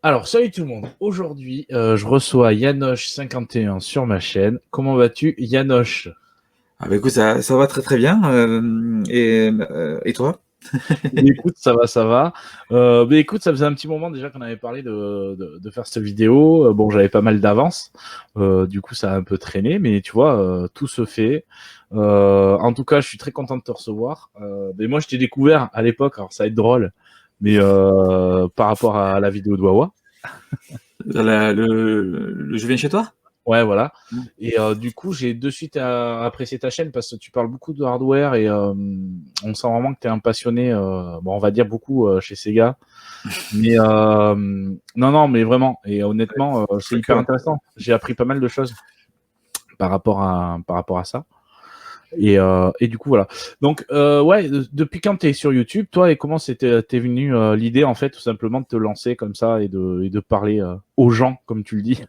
Alors, salut tout le monde. Aujourd'hui, je reçois Yanoche51 sur ma chaîne. Comment vas-tu, Yanoche? Ah bah écoute, ça va très très bien. Et toi? Écoute, ça va, ça va. Écoute, ça faisait un petit moment déjà qu'on avait parlé de faire cette vidéo. Bon, j'avais pas mal d'avance. Du coup, ça a un peu traîné, mais tu vois, tout se fait. En tout cas, je suis très content de te recevoir. Mais moi, je t'ai découvert à l'époque, alors ça va être drôle, mais par rapport à la vidéo de Wawa. Je viens chez toi? Ouais, voilà. Mm. Et du coup, j'ai de suite apprécié ta chaîne parce que tu parles beaucoup de hardware et on sent vraiment que tu es un passionné, bon, on va dire beaucoup chez Sega. Mais non, non, mais vraiment. Et honnêtement, c'est Pas que, hyper ouais. intéressant. J'ai appris pas mal de choses par rapport à ça. Et du coup, voilà. Donc, ouais, depuis quand tu es sur YouTube, toi, et comment t'es venu l'idée, en fait, tout simplement de te lancer comme ça et de parler aux gens, comme tu le dis?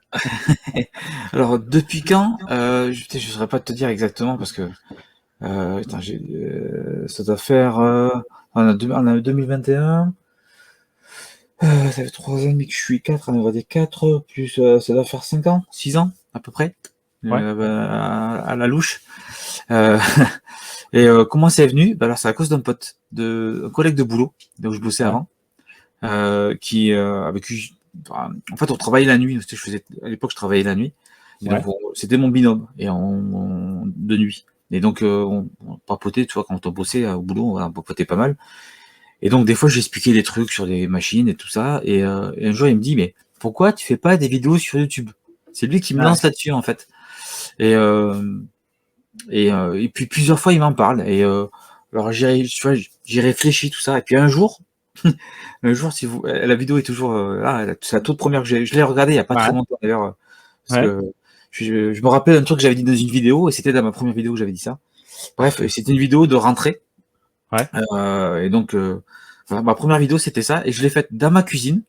Alors depuis quand? Je saurais pas te dire exactement parce que attends, ça doit faire on a 2021. Ça fait 3 ans et demi que je suis 4, on va dire 4 plus ça doit faire 5 ans, 6 ans à peu près, Ouais, à la louche. Euh, comment c'est venu? Bah alors c'est à cause d'un pote, un collègue de boulot, là où je bossais ouais, avant, avec qui, en fait, on travaillait la nuit. À l'époque, je travaillais la nuit, et donc ouais. c'était mon binôme et de nuit. Et donc on papotait, tu vois, quand on bossait au boulot, on papotait pas mal. Et donc des fois, j'expliquais des trucs sur des machines et tout ça. Et un jour, il me dit, mais pourquoi tu fais pas des vidéos sur YouTube? C'est lui qui me Ouais. lance là-dessus en fait. Et et puis plusieurs fois, il m'en parle. Alors tu vois, j'y réfléchis tout ça. Et puis un jour, si vous, la vidéo est toujours là, c'est la toute première que je l'ai regardée il y a pas Ouais. très longtemps d'ailleurs, parce Ouais. que je me rappelle un truc que j'avais dit dans une vidéo, et c'était dans ma première vidéo que j'avais dit ça. Bref, c'était une vidéo de rentrée. Ouais. Et donc, voilà, ma première vidéo, c'était ça, et je l'ai faite dans ma cuisine,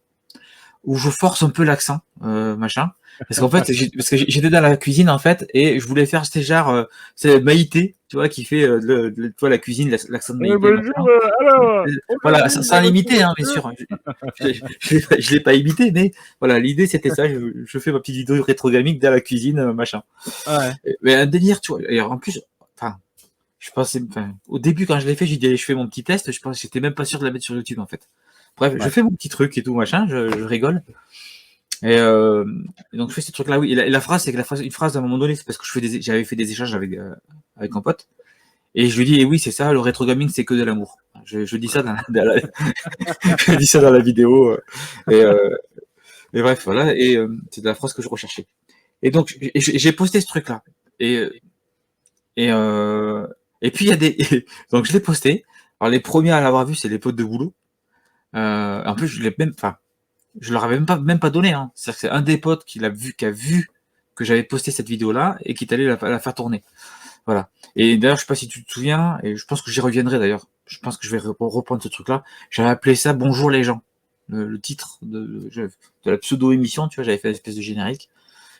où je force un peu l'accent, machin. Parce qu'en fait, j'étais dans la cuisine, en fait, et je voulais faire, c'était genre, c'est Maïté, tu vois, qui fait tu vois, la cuisine, l'accent de Maïté, Bonjour, machin. alors, Voilà, aujourd'hui, sans voici l'imiter, hein, bien sûr. Je l'ai pas imité, mais voilà, l'idée c'était ça. Je fais ma petite vidéo rétro-gamique dans la cuisine, machin. ouais, Mais un délire, tu vois. Et en plus, enfin, je pensais, enfin, au début quand je l'ai fait, j'ai dit allez, je fais mon petit test. Je pense, j'étais même pas sûr de la mettre sur YouTube en fait. Bref, je ouais, fais mon petit truc et tout machin, je rigole. Et, et donc je fais ce truc-là, oui. Et la phrase, c'est que une phrase à un moment donné, c'est parce que j'avais fait des échanges avec un pote. Et je lui dis, et oui, c'est ça, le rétro gaming, c'est que de l'amour. Je dis ça je dis ça dans la vidéo. Et, euh, et bref, voilà. Et c'est de la phrase que je recherchais. Et donc, j'ai posté ce truc-là. Et, et, euh, et puis, il y a des. Donc, je l'ai posté. Alors, les premiers à l'avoir vu, c'est les potes de boulot. En plus, je l'ai même. Enfin, je leur avais même pas donné. Hein. C'est-à-dire que c'est un des potes qui a vu que j'avais posté cette vidéo-là et qui est allé la faire tourner. Voilà. Et d'ailleurs, je sais pas si tu te souviens, et je pense que j'y reviendrai d'ailleurs. Je pense que je vais reprendre ce truc-là. J'avais appelé ça Bonjour les gens. Le titre de la pseudo-émission, tu vois, j'avais fait une espèce de générique.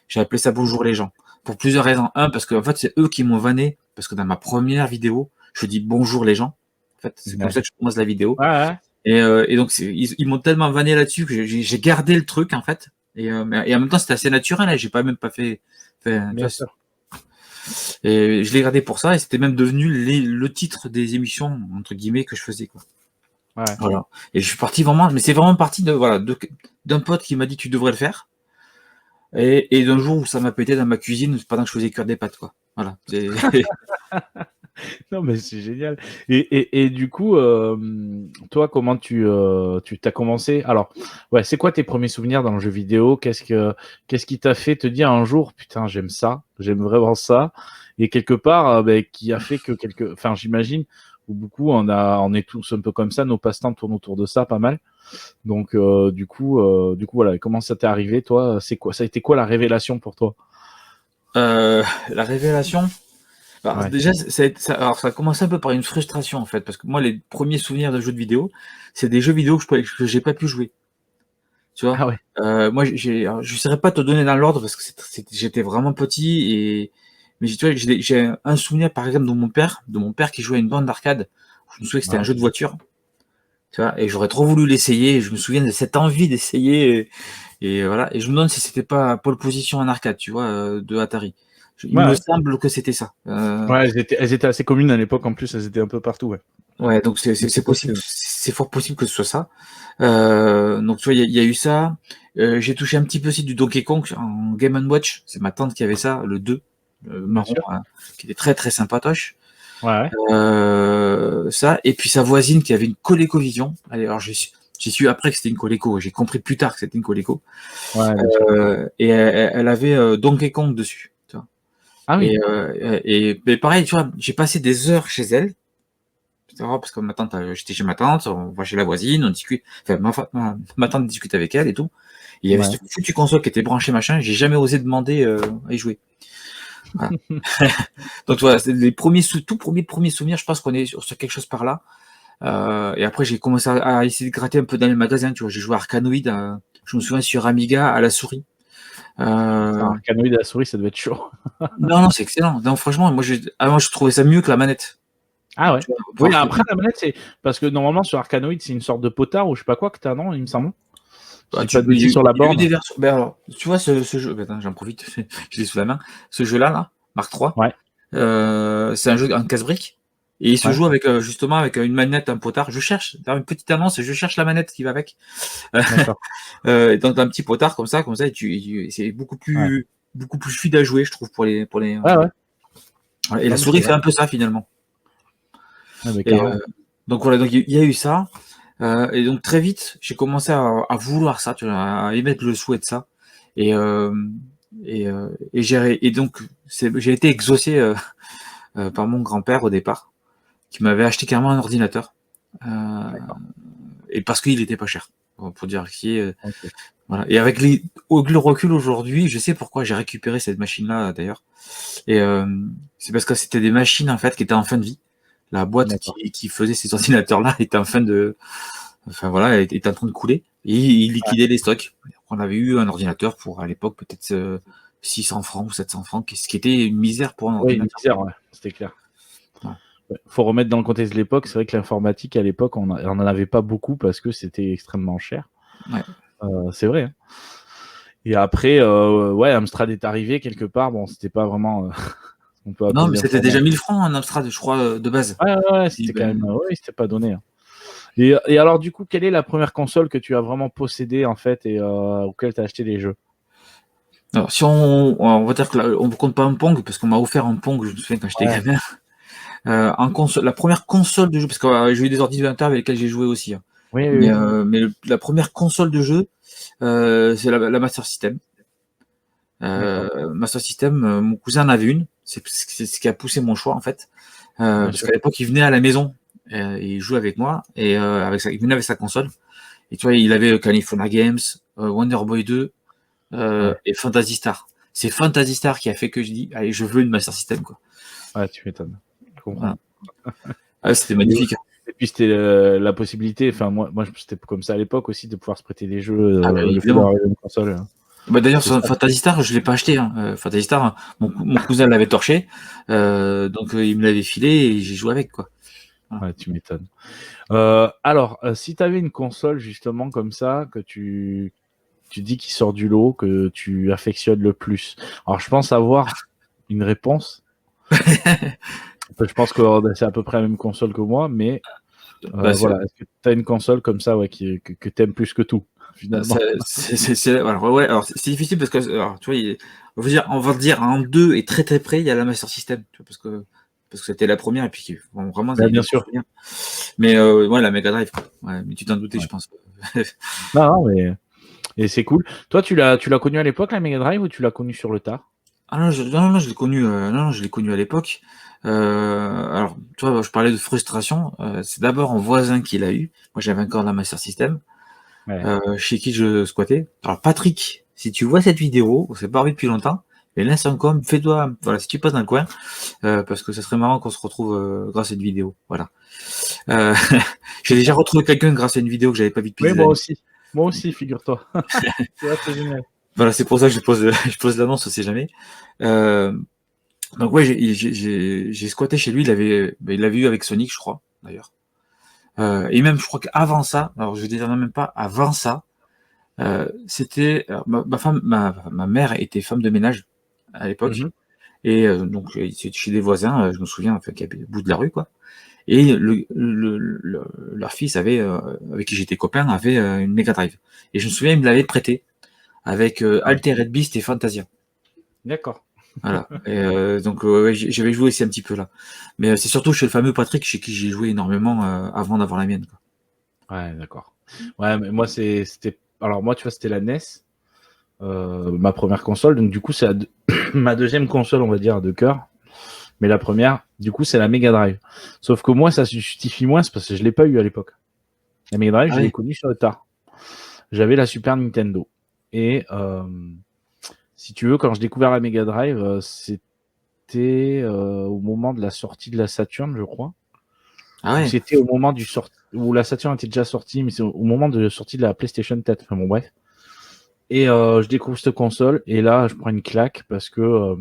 J'ai appelé ça Bonjour les gens. Pour plusieurs raisons. Un, parce que en fait, c'est eux qui m'ont vanné. Parce que dans ma première vidéo, je dis Bonjour les gens. En fait, c'est comme ouais, ça que je commence la vidéo. ouais, Et donc, ils m'ont tellement vanné là-dessus que j'ai gardé le truc, en fait. Et en même temps, c'était assez naturel. Hein, j'ai pas même pas fait tu bien vois, sûr. et je l'ai gardé pour ça. Et c'était même devenu le titre des émissions, entre guillemets, que je faisais, quoi. Ouais. Voilà. Et je suis parti vraiment, mais c'est vraiment parti voilà, d'un pote qui m'a dit tu devrais le faire. Et d'un jour où ça m'a pété dans ma cuisine pendant que je faisais cuire des pâtes, quoi. Voilà. Non, mais c'est génial. Et du coup, toi, comment tu t'as commencé? Alors, ouais, c'est quoi tes premiers souvenirs dans le jeu vidéo? Qu'est-ce qui t'a fait te dire un jour, putain, j'aime ça, j'aime vraiment ça, et quelque part, ben, qui a fait que enfin, j'imagine, ou beaucoup, on est tous un peu comme ça, nos passe-temps tournent autour de ça, pas mal. Donc, du coup, voilà, comment ça t'est arrivé, toi? C'est quoi, ça a été quoi la révélation pour toi? La révélation. Alors, Ouais. déjà, alors, ça a commencé un peu par une frustration, en fait, parce que moi, les premiers souvenirs de jeux de vidéo, c'est des jeux vidéo que j'ai pas pu jouer. Tu vois? Ah ouais. Moi, alors, je saurais pas te donner dans l'ordre parce que j'étais vraiment petit. Mais tu vois, j'ai un souvenir, par exemple, de mon père qui jouait à une bande d'arcade. Je me souviens que c'était un Ouais. jeu de voiture. Tu vois, et j'aurais trop voulu l'essayer. Je me souviens de cette envie d'essayer. Et voilà. Et je me demande si c'était pas pole position en arcade, tu vois, de Atari. Il me Ouais, semble que c'était ça. ouais, elles étaient assez communes à l'époque en plus, elles étaient un peu partout. Ouais. Ouais, donc Mais c'est c'est possible, possible. c'est fort possible que ce soit ça. Donc tu vois, il y a eu ça. J'ai touché un petit peu aussi du Donkey Kong en Game & Watch. C'est ma tante qui avait ça, le 2, Bien marron, sûr. hein, qui était très très sympatoche. Ouais, ouais. Ça, et puis sa voisine qui avait une ColecoVision. Allez, alors j'ai su après que c'était une Coleco. J'ai compris plus tard que c'était une Coleco. Ouais, bien sûr. Et elle avait Donkey Kong dessus. Tu vois. Ah oui. Mais pareil, tu vois, j'ai passé des heures chez elle. Parce que ma tante, j'étais chez ma tante, on va chez la voisine, on discute. Enfin, ma tante discute avec elle et tout. Et il y avait Ouais. cette foutue console qui était branchée machin. J'ai jamais osé demander à y jouer. Voilà. Donc voilà, c'est les tout premiers souvenirs. Je pense qu'on est sur quelque chose par là. Et après, j'ai commencé à essayer de gratter un peu dans les magasins. Tu vois, j'ai joué à Arkanoid. Je me souviens sur Amiga à la souris. Putain, Arkanoid à la souris, ça devait être chaud. Non, non, c'est excellent. Non, franchement, moi, je trouvais ça mieux que la manette. Ah ouais. Tu vois, Oui, voir que après la manette, c'est parce que normalement sur Arkanoid, c'est une sorte de potard ou je sais pas quoi que t'as, non, il me semble. Si je bah, dis pas de bêtises sur la il y a eu des borne. versions. Ben alors, tu vois ce jeu. Ben, attends, j'en profite. Je l'ai sous la main. Ce jeu-là, là, Mark III. Ouais, C'est un jeu en casse-brique. Et il se ouais, joue avec justement avec une manette, un potard. Je cherche, dans une petite annonce, je cherche la manette qui va avec. d'accord. Dans un petit potard comme ça, c'est Ouais. beaucoup plus fluide à jouer, je trouve, pour les. Ouais, ouais. Voilà. Et la Non, mais c'est souris fait vrai. un peu ça finalement. Ouais, mais Et carrément. donc voilà, donc il y a eu ça. Et donc très vite, j'ai commencé à vouloir ça, tu vois, à émettre le souhait de ça. Et et donc j'ai été exaucé par mon grand-père au départ, qui m'avait acheté carrément un ordinateur. Euh, D'accord. et parce qu'il était pas cher. Bon, pour dire qui est, Ok. voilà. Et avec le recul aujourd'hui, je sais pourquoi j'ai récupéré cette machine-là d'ailleurs. Et c'est parce que c'était des machines en fait qui étaient en fin de vie. La boîte D'accord. qui faisait ces ordinateurs-là était en fin de, enfin voilà, était en train de couler. Et il Ouais. liquidait les stocks. On avait eu un ordinateur pour à l'époque peut-être 600 francs ou 700 francs, ce qui était une misère pour un Oui, une ordinateur. misère, ouais, c'était clair. Voilà. Ouais. Faut remettre dans le contexte de l'époque. C'est vrai que l'informatique à l'époque, on en avait pas beaucoup parce que c'était extrêmement cher. Ouais. C'est vrai. Hein. Et après, ouais, Amstrad est arrivé quelque part. Bon, c'était pas vraiment on peut Non, mais appeler c'était déjà informatique. 1000 francs en Amstrad, je crois, de base. Ouais, ouais, ouais, Et c'était quand même, ben, ouais, c'était pas donné. Hein. Et alors, du coup, quelle est la première console que tu as vraiment possédée en fait et auquel tu as acheté des jeux? alors, si on va dire que là, on ne compte pas un Pong, parce qu'on m'a offert un Pong, je me souviens quand j'étais Ouais. gamin. En console, la première console de jeu, parce que j'ai eu des ordinateurs avec lesquels j'ai joué aussi. Hein. Oui, oui, oui. Mais la première console de jeu, c'est la Master System. D'accord. Master System, mon cousin en avait une. C'est ce qui a poussé mon choix en fait. Bien Parce sûr. qu'à l'époque, il venait à la maison et il jouait avec moi et il venait avec sa console. Et tu vois, il avait California Games, Wonder Boy 2 Ouais. et Phantasy Star. C'est Phantasy Star qui a fait que je dis, allez, je veux une Master System quoi. Ouais, tu m'étonnes. Je comprends. Voilà. Ah, c'était Et ouais. magnifique. Hein. Et puis c'était la possibilité, enfin moi c'était comme ça à l'époque aussi de pouvoir se prêter des jeux, Ah bah le fait évidemment. d'avoir une console, Bah, d'ailleurs, c'est ça. sur Phantasy Star, je l'ai pas acheté. Hein. Phantasy Star, mon cousin l'avait torché, donc il me l'avait filé et j'ai joué avec quoi. Voilà. Ouais, tu m'étonnes. Alors, si tu avais une console justement comme ça que tu dis qui sort du lot, que tu affectionnes le plus. Alors je pense avoir une réponse. Je pense que c'est à peu près la même console que moi, mais Bah, voilà. Est-ce que tu as une console comme ça, ouais, que tu aimes plus que tout, finalement? alors, ouais, alors c'est difficile parce que alors, tu vois, on va dire en deux et très très près, il y a la Master System, tu vois, parce que c'était la première et puis bon, vraiment Ouais, des bien bons sûr. souvenirs. Mais ouais, la Mega Drive, quoi. Ouais, mais tu t'en doutais, Ouais. je pense. Non, non, mais et c'est cool. Toi, tu l'as connu à l'époque, la Mega Drive, ou tu l'as connu sur le tard? Ah non, non, je l'ai connu, non, je l'ai connu à l'époque. Alors, tu vois, je parlais de frustration. C'est d'abord un voisin qui l'a eu. Moi, j'avais encore la Master System, Ouais. chez qui je squattais. Alors, Patrick, si tu vois cette vidéo, on s'est pas revu depuis longtemps, mais laisse un com, fais-toi, voilà, si tu passes dans le coin, parce que ça serait marrant qu'on se retrouve grâce à une vidéo. Voilà. Euh, j'ai déjà retrouvé quelqu'un grâce à une vidéo que j'avais pas vue depuis Oui, des moi années. aussi. Moi aussi, figure-toi. Tu vois, c'est génial. Voilà, c'est pour ça que je pose, je pose l'annonce, on sait jamais. Euh, donc ouais, j'ai squatté chez lui. Il l'avait eu avec Sonic, je crois, d'ailleurs. Et même, je crois qu'avant ça, alors je ne dirais même pas avant ça, c'était ma mère était femme de ménage à l'époque, Mhm. et donc c'était chez des voisins, je me souviens, enfin, qui habitent au bout de la rue, quoi. Et leur fils avait, avec qui j'étais copain, avait une Mega Drive. Et je me souviens, il me l'avait prêté avec Ah, Altered Beast et Fantasia. d'accord. Voilà. Et donc ouais, j'avais joué aussi un petit peu là. Mais c'est surtout chez le fameux Patrick chez qui j'ai joué énormément avant d'avoir la mienne, quoi. Ouais, d'accord. Ouais, mais moi, c'était. Alors, moi, tu vois, c'était la NES, ma première console. Donc, du coup, c'est ma deuxième console, on va dire, de cœur. Mais la première, du coup, c'est la Mega Drive. Sauf que moi, ça se justifie moins, c'est parce que je l'ai pas eu à l'époque. La Mega Drive, Ah je l'ai oui. connue sur le tard. J'avais la Super Nintendo. Et si tu veux, quand j'ai découvert la Mega Drive, c'était au moment de la sortie de la Saturn, je crois. Ah Ou ouais. c'était au moment où la Saturn était déjà sortie, mais c'est au moment de la sortie de la PlayStation 4. Enfin bon, bref. Et je découvre cette console, et là, je prends une claque parce que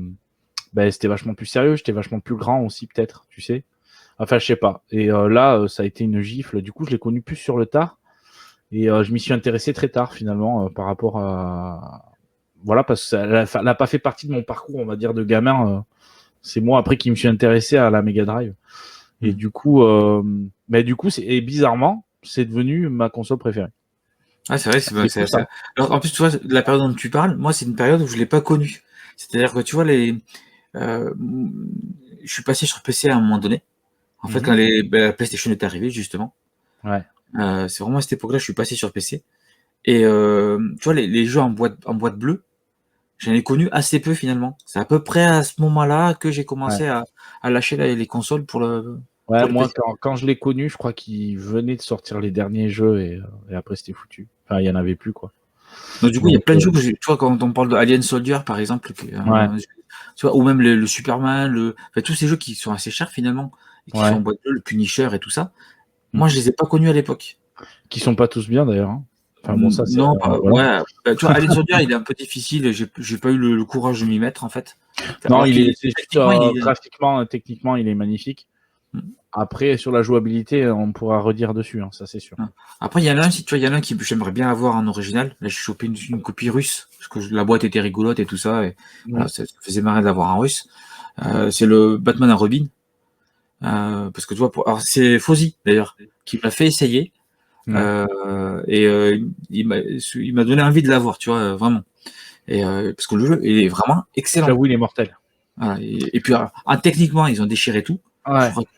c'était vachement plus sérieux, j'étais vachement plus grand aussi, peut-être, tu sais. Enfin, je sais pas. Et là, ça a été une gifle. Du coup, je l'ai connu plus sur le tard. Et je m'y suis intéressé très tard, finalement, par rapport à. Voilà, parce que ça n'a pas fait partie de mon parcours, on va dire, de gamin. C'est moi, après, qui me suis intéressé à la Mega Drive. Et Mm. du coup, et bizarrement, c'est devenu ma console préférée. Ah, c'est vrai, C'est fou, ça. Alors, en plus, tu vois, la période dont tu parles, moi, c'est une période où je l'ai pas connue. C'est-à-dire que tu vois, euh, je suis passé sur PC à un moment donné. En fait, Mhm. quand la PlayStation est arrivée, justement, Ouais. c'est vraiment à cette époque-là, je suis passé sur PC. Et tu vois, les jeux en boîte bleue, j'en ai connu assez peu finalement. C'est à peu près à ce moment-là que j'ai Ouais. commencé à lâcher les consoles Ouais, pour le moi, PC. quand je l'ai connu, je crois qu'il venait de sortir les derniers jeux, et après, c'était foutu. Enfin, il y en avait plus, quoi. Donc du coup, il y a Donc, plein de jeux que tu vois, quand on parle de Alien Soldier, par exemple, ouais, tu vois, ou même le Superman, enfin, tous ces jeux qui sont assez chers finalement, et qui sont en ouais. boîte bleue, le Punisher et tout ça, Mm. moi, je les ai pas connus à l'époque. Qui sont pas tous bien, d'ailleurs, hein. Enfin, bon, ça, c'est. Non, Voilà. ouais, tu vois, Alien Soldier, il est un peu difficile, j'ai pas eu le courage de m'y mettre, en fait. Enfin, Non, alors qu'il c'est juste techniquement, il est. graphiquement, techniquement, il est magnifique. Après, sur la jouabilité, on pourra redire dessus, hein, ça, c'est sûr. Après, il y en a un, si tu vois, il y en a un qui j'aimerais bien avoir en original. Là, j'ai chopé une copie russe, parce que la boîte était rigolote et tout ça, et Mm. voilà, ça faisait marrer d'avoir un russe. C'est le Batman à Robin. Parce que tu vois, alors c'est Fozzy d'ailleurs qui m'a fait essayer, Ouais. et il m'a donné envie de l'avoir, tu vois, vraiment. Et parce que le jeu il est vraiment excellent. J'avoue, il est mortel. Voilà. Et puis techniquement, ils ont déchiré tout. Je Ouais. crois que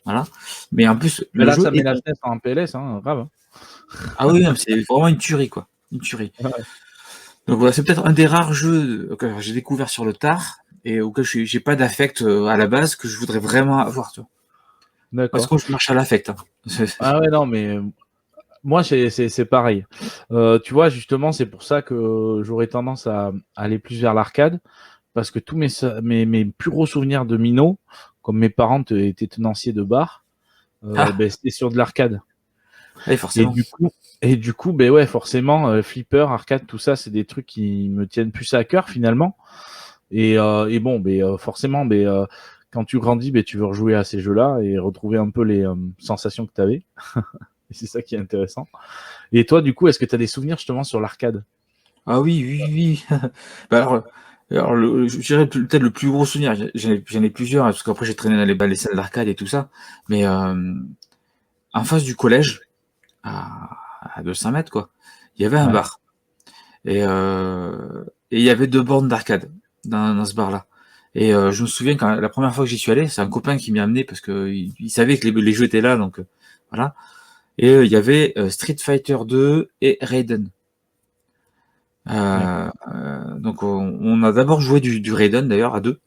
voilà. Mais en plus, Mais le là, jeu ça met est la bon. SNES en PLS, hein, grave, hein. Ah oui, non, c'est vraiment une tuerie, quoi, une tuerie. Ouais. Donc voilà, c'est peut-être un des rares jeux que j'ai découvert sur le tard et auquel j'ai pas d'affect à la base que je voudrais vraiment avoir, tu vois. Parce D'accord. que je marche à l'affect, hein. Ah ouais, non, mais moi, c'est pareil. Tu vois, justement, c'est pour ça que j'aurais tendance à aller plus vers l'arcade, parce que tous mes plus gros souvenirs de Mino, comme mes parents étaient tenanciers de bar, Ah, c'était sur de l'arcade. oui, Et forcément. du coup, ben ouais, forcément, flipper, arcade, tout ça, c'est des trucs qui me tiennent plus à cœur finalement. Et bon, forcément, quand tu grandis, tu veux rejouer à ces jeux-là et retrouver un peu les sensations que tu avais. Et c'est ça qui est intéressant. Et toi, du coup, est-ce que tu as des souvenirs justement sur l'arcade? Ah oui, oui, oui, oui. Bah alors je dirais peut-être le plus gros souvenir, j'en ai plusieurs, hein, parce qu'après j'ai traîné dans les salles d'arcade et tout ça, mais en face du collège, à 200 mètres, quoi, il y avait un Ouais, bar. Et il y avait deux bornes d'arcade dans ce bar-là. Et je me souviens quand la première fois que j'y suis allé, c'est un copain qui m'y a amené parce que il savait que les jeux étaient là, donc voilà. Et il y avait Street Fighter 2 et Raiden. d'accord. Donc on a d'abord joué du Raiden d'ailleurs à deux.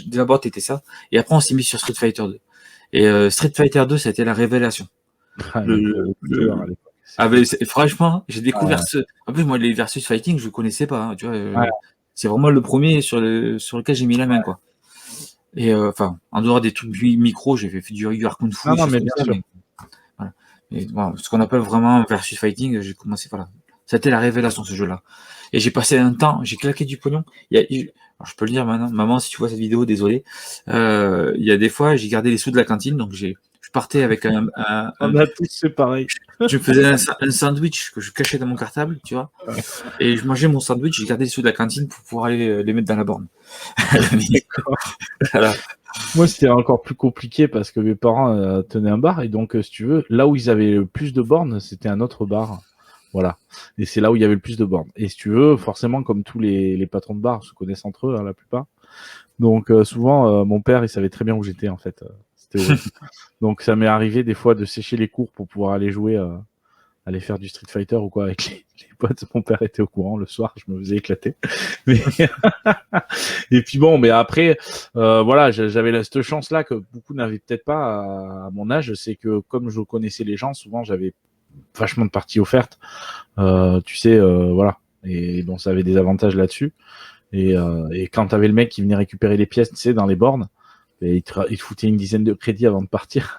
D'abord t'étais ça, et après on s'est mis sur Street Fighter 2. Et Street Fighter 2, ça a été la révélation. Ah, Le, le tueur à le- l'époque, c'est Ah ben, fou. franchement, j'ai découvert Ouais, ce. En plus, moi, les versus fighting, je connaissais pas, hein, tu vois. ouais, C'est vraiment le premier sur lequel j'ai mis la main, quoi. Et enfin, en dehors des trucs micro, j'ai fait du Ryu Kung Fu non, et non, choses mais comme bien ça, sûr. mais voilà. Mais bon, ce qu'on appelle vraiment un versus fighting, j'ai commencé, voilà. C'était la révélation, ce jeu-là. Et j'ai passé un temps, j'ai claqué du pognon. Alors, je peux le dire maintenant, maman, si tu vois cette vidéo, désolé. Il y a des fois, j'ai gardé les sous de la cantine, donc je partais avec On a tous fait pareil. je me faisais un sandwich que je cachais dans mon cartable, tu vois. Et je mangeais mon sandwich, j'ai gardé les sous de la cantine pour pouvoir aller les mettre dans la borne. Voilà. Moi, c'était encore plus compliqué parce que mes parents tenaient un bar et donc, si tu veux, là où ils avaient le plus de bornes, c'était un autre bar. Voilà. Et c'est là où il y avait le plus de bornes. Et si tu veux, forcément, comme tous les patrons de bar se connaissent entre eux, hein, la plupart. Donc, souvent, mon père, il savait très bien où j'étais, en fait. C'était horrible. Donc, ça m'est arrivé des fois de sécher les cours pour pouvoir aller jouer, aller faire du Street Fighter ou quoi avec les potes. Mon père était au courant le soir, je me faisais éclater. Mais et puis bon, mais après, voilà, j'avais cette chance-là que beaucoup n'avaient peut-être pas à mon âge, c'est que comme je connaissais les gens, souvent j'avais vachement de parties offertes, tu sais, voilà. Et donc ça avait des avantages là-dessus. Et quand t'avais le mec qui venait récupérer les pièces, tu sais, dans les bornes, et il te foutait une dizaine de crédits avant de partir.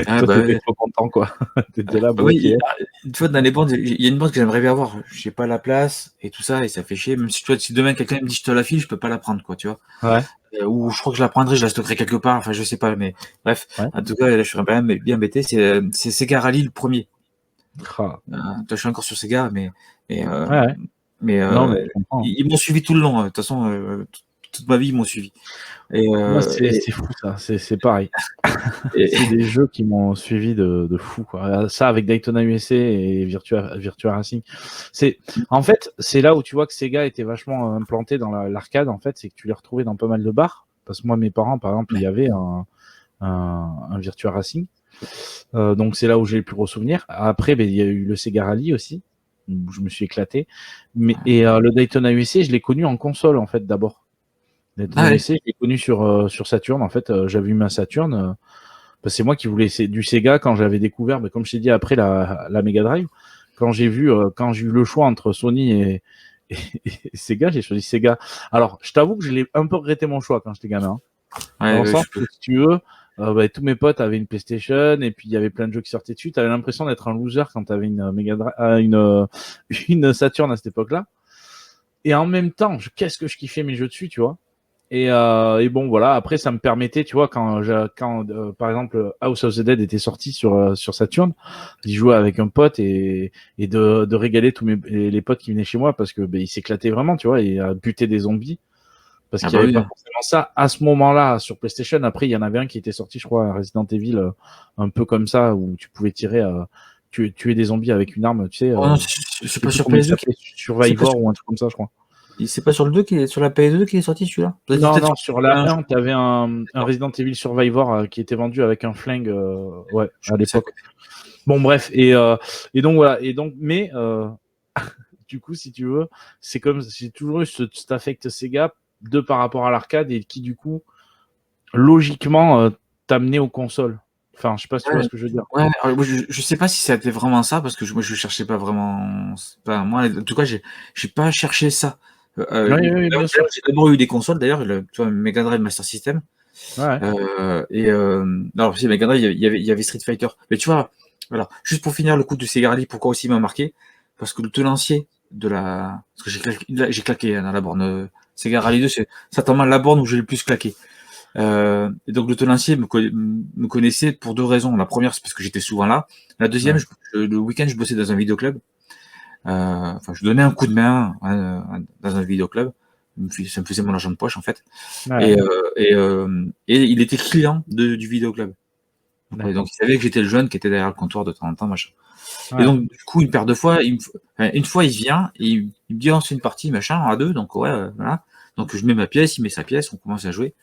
Ah, Toi, bah, t'étais ouais. trop content, quoi. T'étais là, Bah bon, ok. oui, tu vois, dans les bandes, il y a une bande que j'aimerais bien avoir. J'ai pas la place et tout ça, et ça fait chier. Même si, tu vois, si demain quelqu'un me dit je te la file, je peux pas la prendre, quoi, tu vois. Ouais, Ou je crois que je la prendrai, je la stockerai quelque part. Enfin, je sais pas, mais bref. ouais. En tout cas, là, je suis bien embêté. C'est Sega Rally le premier. Ah, Toi, je suis encore sur Sega, mais, ouais, ouais. mais Non, mais je comprends. ils m'ont suivi tout le long. De toute façon, toute ma vie, ils m'ont suivi. Et, Moi, euh, et, c'est fou, ça. C'est pareil. et- C'est des jeux qui m'ont suivi de fou, quoi. Ça, avec Daytona USA et Virtua Racing. En fait, c'est là où tu vois que Sega était vachement implanté dans l'arcade, en fait, c'est que tu les retrouvais dans pas mal de bars. Parce que moi, mes parents, par exemple, il y avait un Virtua Racing. Donc, c'est là où j'ai le plus gros souvenir. Après, ben, il y a eu le Sega Rally aussi, où je me suis éclaté. Et le Daytona USA, je l'ai connu en console, en fait, d'abord. Daytona Ah ouais. USA, je l'ai connu sur Saturn. En fait, j'avais eu ma Saturn. C'est moi qui voulais du Sega quand j'avais découvert, mais comme je t'ai dit, après la Mega Drive, quand j'ai eu le choix entre Sony et, et Sega, j'ai choisi Sega. Alors, je t'avoue que je l'ai un peu regretté mon choix quand j'étais gamin. Dans Ouais, le ouais, sens que, si tu veux, bah, tous mes potes avaient une PlayStation et puis il y avait plein de jeux qui sortaient dessus. T'avais l'impression d'être un loser quand t'avais une Mega Drive, une Saturn à cette époque-là. Et en même temps, qu'est-ce que je kiffais mes jeux dessus, tu vois. Et bon, voilà. Après, ça me permettait, tu vois, quand par exemple, House of the Dead était sorti sur Saturn, d'y jouer avec un pote et de régaler tous les potes qui venaient chez moi parce que ben, ils s'éclataient vraiment, tu vois, et à buter des zombies. Parce Ah qu'il bah n'y avait oui. pas forcément ça à ce moment-là sur PlayStation. Après, il y en avait un qui était sorti, je crois, Resident Evil, un peu comme ça, où tu pouvais tuer des zombies avec une arme, tu sais. Oh non, Je c'est sais pas plus sur comment il PS2 s'appelait, c'est pas sur, Survivor ou un truc comme ça, je crois. c'est pas sur le 2 qui est sur la PS2 qui est sorti celui-là? Non, Peut-être non, sur sur la un, 1, tu avais un Resident Evil Survivor qui était vendu avec un flingue, ouais, je à sais l'époque. pas. Bon, bref, et donc voilà, mais du coup, si tu veux, c'est comme j'ai toujours eu cet affect Sega de par rapport à l'arcade et qui du coup, logiquement, t'amenait aux consoles. Enfin, je sais pas si tu vois Ouais, ce que je veux dire. ouais, alors moi, je sais pas si ça a été vraiment ça, parce que moi je cherchais pas vraiment. Moi, en tout cas, j'ai pas cherché ça. Oui, oui, bien sûr. J'ai d'abord eu des consoles, d'ailleurs, tu vois, Mega Drive Master System. Ouais, Alors, si Mega Drive, il y avait Street Fighter. Mais tu vois, voilà, juste pour finir le coup de Sega Rally, pourquoi aussi il m'a marqué? Parce que le tenancier de la. Parce que j'ai claqué hein, dans la borne. Sega Rally 2, c'est certainement la borne où j'ai le plus claqué. Et donc le tenancier me connaissait pour deux raisons. La première, c'est parce que j'étais souvent là. La deuxième, ouais, le week-end, je bossais dans un vidéoclub. Enfin, je donnais un coup de main dans un vidéoclub. Ça me faisait mon argent de poche, en fait. ouais, Et il était client du vidéoclub. Donc d'accord. il savait que j'étais le jeune qui était derrière le comptoir de temps en temps, machin. Et Ouais, donc, du coup, une paire de fois, une fois, il vient et il me dit, on se fait une partie, machin, à deux. Donc, ouais, voilà. Donc, je mets ma pièce, il met sa pièce, on commence à jouer.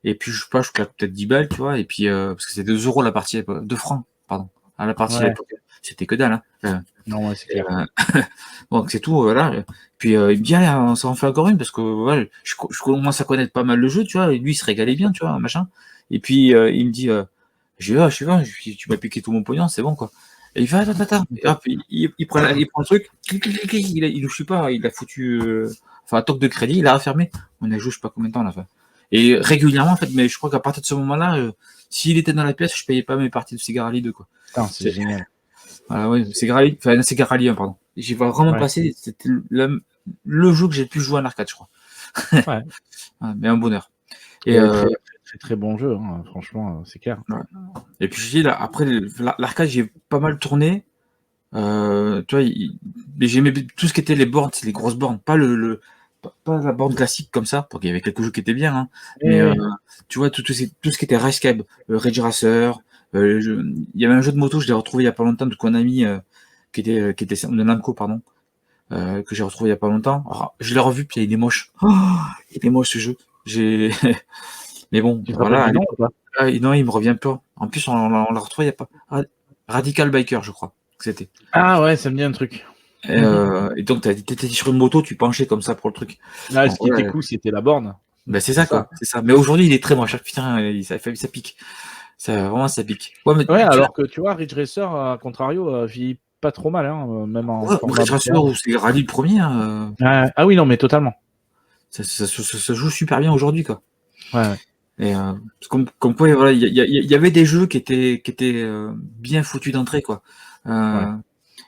Et puis, je sais pas, je claque peut-être 10 balles, tu vois. Et puis, parce que c'était 2 euros la partie, 2 francs, pardon, à la partie à ouais, l'époque. C'était que dalle, hein. non, ouais, c'est clair. Donc, c'est tout, voilà. Puis, il me dit, allez, ça en fait encore une, parce que, ouais, je commence à connaître pas mal le jeu, tu vois. Et lui, il se régalait bien, tu vois, machin. Et puis, il me dit, je dis, ah, je sais pas, tu m'as piqué tout mon pognon, c'est bon, quoi. Et il fait, attends, attends. Et hop, il prend le truc, clic, clic, clic, clic, je sais pas, il a foutu, enfin, un toc de crédit, il a refermé. On a joué, je sais pas combien de temps, là, fin. Et régulièrement, en fait, mais je crois qu'à partir de ce moment-là, s'il était dans la pièce, je payais pas mes parties de Cigar Rally 2, quoi. Putain, c'est génial. Voilà, ouais, Cigar Rally, enfin, Cigar Rally 1, pardon. J'ai vraiment Ouais, passé, c'était le jeu que j'ai le plus joué en arcade, je crois. ouais. Ah, mais un bonheur. Et, Ouais, très, très, très très bon jeu, hein, franchement, c'est clair. Ouais. Et puis je dis là, après l'arcade, j'ai pas mal tourné. Tu vois, mais j'aimais tout ce qui était les bornes, c'est les grosses bornes, pas pas la borne classique comme ça, parce qu'il y avait quelques jeux qui étaient bien, hein, mais Oui. tu vois, tout ce qui était Race Cab, Ridge Racer, il y avait un jeu de moto, je l'ai retrouvé il y a pas longtemps de Konami, qui était de Namco, pardon, que j'ai retrouvé il y a pas longtemps. Alors, je l'ai revu, puis il est moche. Oh, il est moche ce jeu. J'ai, mais bon, Tu te rappelles voilà, à du nom l'époque, ou pas? non, il me revient pas. En plus, on l'a retrouvé il y a pas. Radical Biker, je crois que c'était. Ah ouais, ça me dit un truc. Et donc, t'étais sur une moto, tu penchais comme ça pour le truc. Là, Donc, ce qui était ouais, cool, c'était la borne. bah, c'est C'est ça, ça. quoi. C'est ça. Mais aujourd'hui, il est très moche. Putain, ça pique. Ça, vraiment, ça pique. Ouais, mais Ouais, alors que tu vois, Ridge Racer, à contrario, vieillit pas trop mal, hein, même en ouais, format Ridge Racer, borne. ou c'est Rally le premier, Ah oui, non, mais totalement. ça joue super bien aujourd'hui, quoi. Ouais. Et comme quoi, voilà, il y avait des jeux qui étaient bien foutus d'entrée, quoi. Ouais.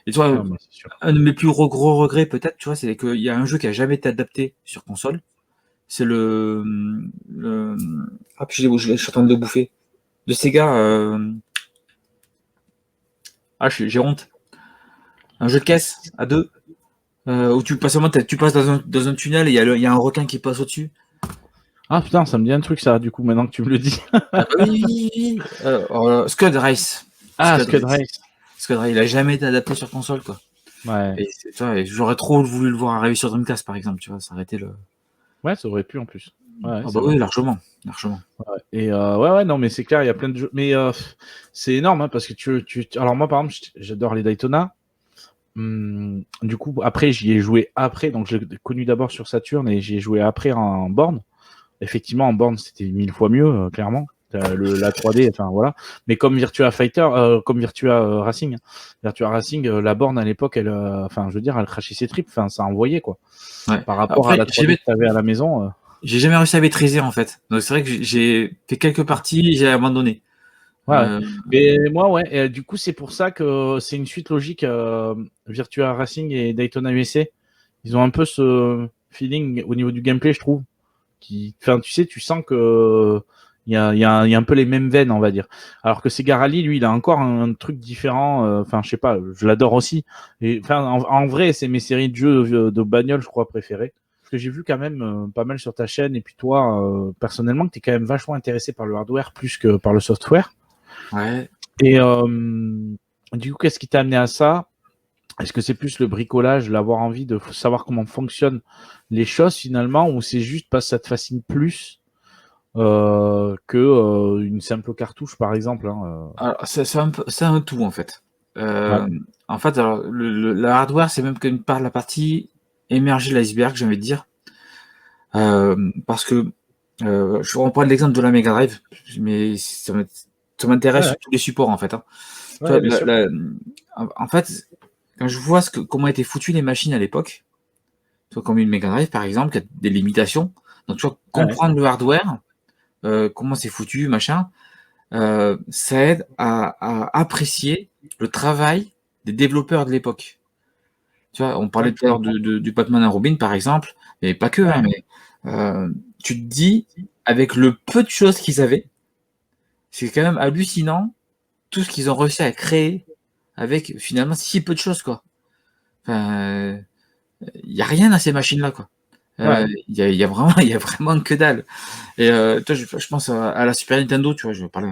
Et tu vois, Non, mais c'est sûr. un de mes plus gros regrets, peut-être, tu vois, c'est qu'il y a un jeu qui a jamais été adapté sur console. C'est ah, puis je suis en train de le bouffer. De Sega, ah, j'ai honte. Un jeu de caisse à deux, où tu passes tu passes dans un tunnel et il y a un requin qui passe au-dessus. Ah putain, ça me dit un truc ça, du coup, maintenant que tu me le dis. Ah, bah oui, oui, oui. Scud Race. Ah, Scud Race. Scud Race, il a jamais été adapté sur console, quoi. Ouais. Tu vois, et j'aurais trop voulu le voir arriver sur Dreamcast, par exemple, tu vois, ça aurait été le. Ouais, ça aurait pu en plus. Ouais, Ah c'est bah vrai. oui, largement, largement. Ouais. Et ouais, non, mais c'est clair, il y a plein de jeux. Mais c'est énorme, hein, parce que alors moi, par exemple, j'adore les Daytona. Du coup, après, j'y ai joué après. Donc, je l'ai connu d'abord sur Saturn et j'y ai joué après en borne. Effectivement, en borne, c'était 1000 fois mieux, clairement. La 3D, enfin voilà. Mais comme Virtua Fighter, comme Virtua Racing, Virtua Racing, la borne à l'époque, enfin, je veux dire, elle crachait ses tripes. Enfin, ça envoyait quoi. Ouais. Par rapport à Après, la 3D que tu avais à la maison. j'ai jamais réussi à maîtriser, en fait. Donc c'est vrai que j'ai fait quelques parties, j'ai abandonné. Ouais, ouais. Euh, Mais moi, ouais. Et, du coup, c'est pour ça que c'est une suite logique. Virtua Racing et Daytona USA, ils ont un peu ce feeling au niveau du gameplay, je trouve. Enfin, tu sais, tu sens que il y a un peu les mêmes veines, on va dire. Alors que Sega Rally, lui, il a encore un truc différent. Enfin, je sais pas, je l'adore aussi. Et enfin, en vrai, c'est mes séries de jeux de bagnole, je crois, préférées. Parce que j'ai vu quand même pas mal sur ta chaîne. Et puis toi, personnellement, que tu es quand même vachement intéressé par le hardware plus que par le software. ouais. Et du coup, qu'est-ce qui t'a amené à ça? Est-ce que c'est plus le bricolage, l'avoir envie de savoir comment fonctionnent les choses finalement, ou c'est juste parce que ça te fascine plus que une simple cartouche par exemple, hein, Alors, c'est un tout, en fait. Ouais, En fait, alors, le hardware, c'est même qu'une part, la partie émergée de l'iceberg, j'ai envie de dire. Parce que, je reprends l'exemple de la Mega Drive, mais ça m'intéresse ouais, sur tous les supports, en fait, hein. Tu vois, ouais, bien sûr. en fait, quand je vois comment étaient foutues les machines à l'époque, tu vois, comme une Mega Drive, par exemple, qui a des limitations. Donc, tu vois, Ouais, comprendre le hardware, comment c'est foutu, machin, ça aide à apprécier le travail des développeurs de l'époque. Tu vois, on ouais, parlait je tout à l'heure comprends. du Batman and Robin, par exemple, et pas que, hein, Ouais, mais tu te dis, avec le peu de choses qu'ils avaient, c'est quand même hallucinant tout ce qu'ils ont réussi à créer avec finalement si peu de choses, quoi. Enfin, il y a rien à ces machines-là, quoi. ouais, Il y a vraiment, il y a vraiment que dalle. Et toi, je pense à la Super Nintendo, tu vois, je parlais,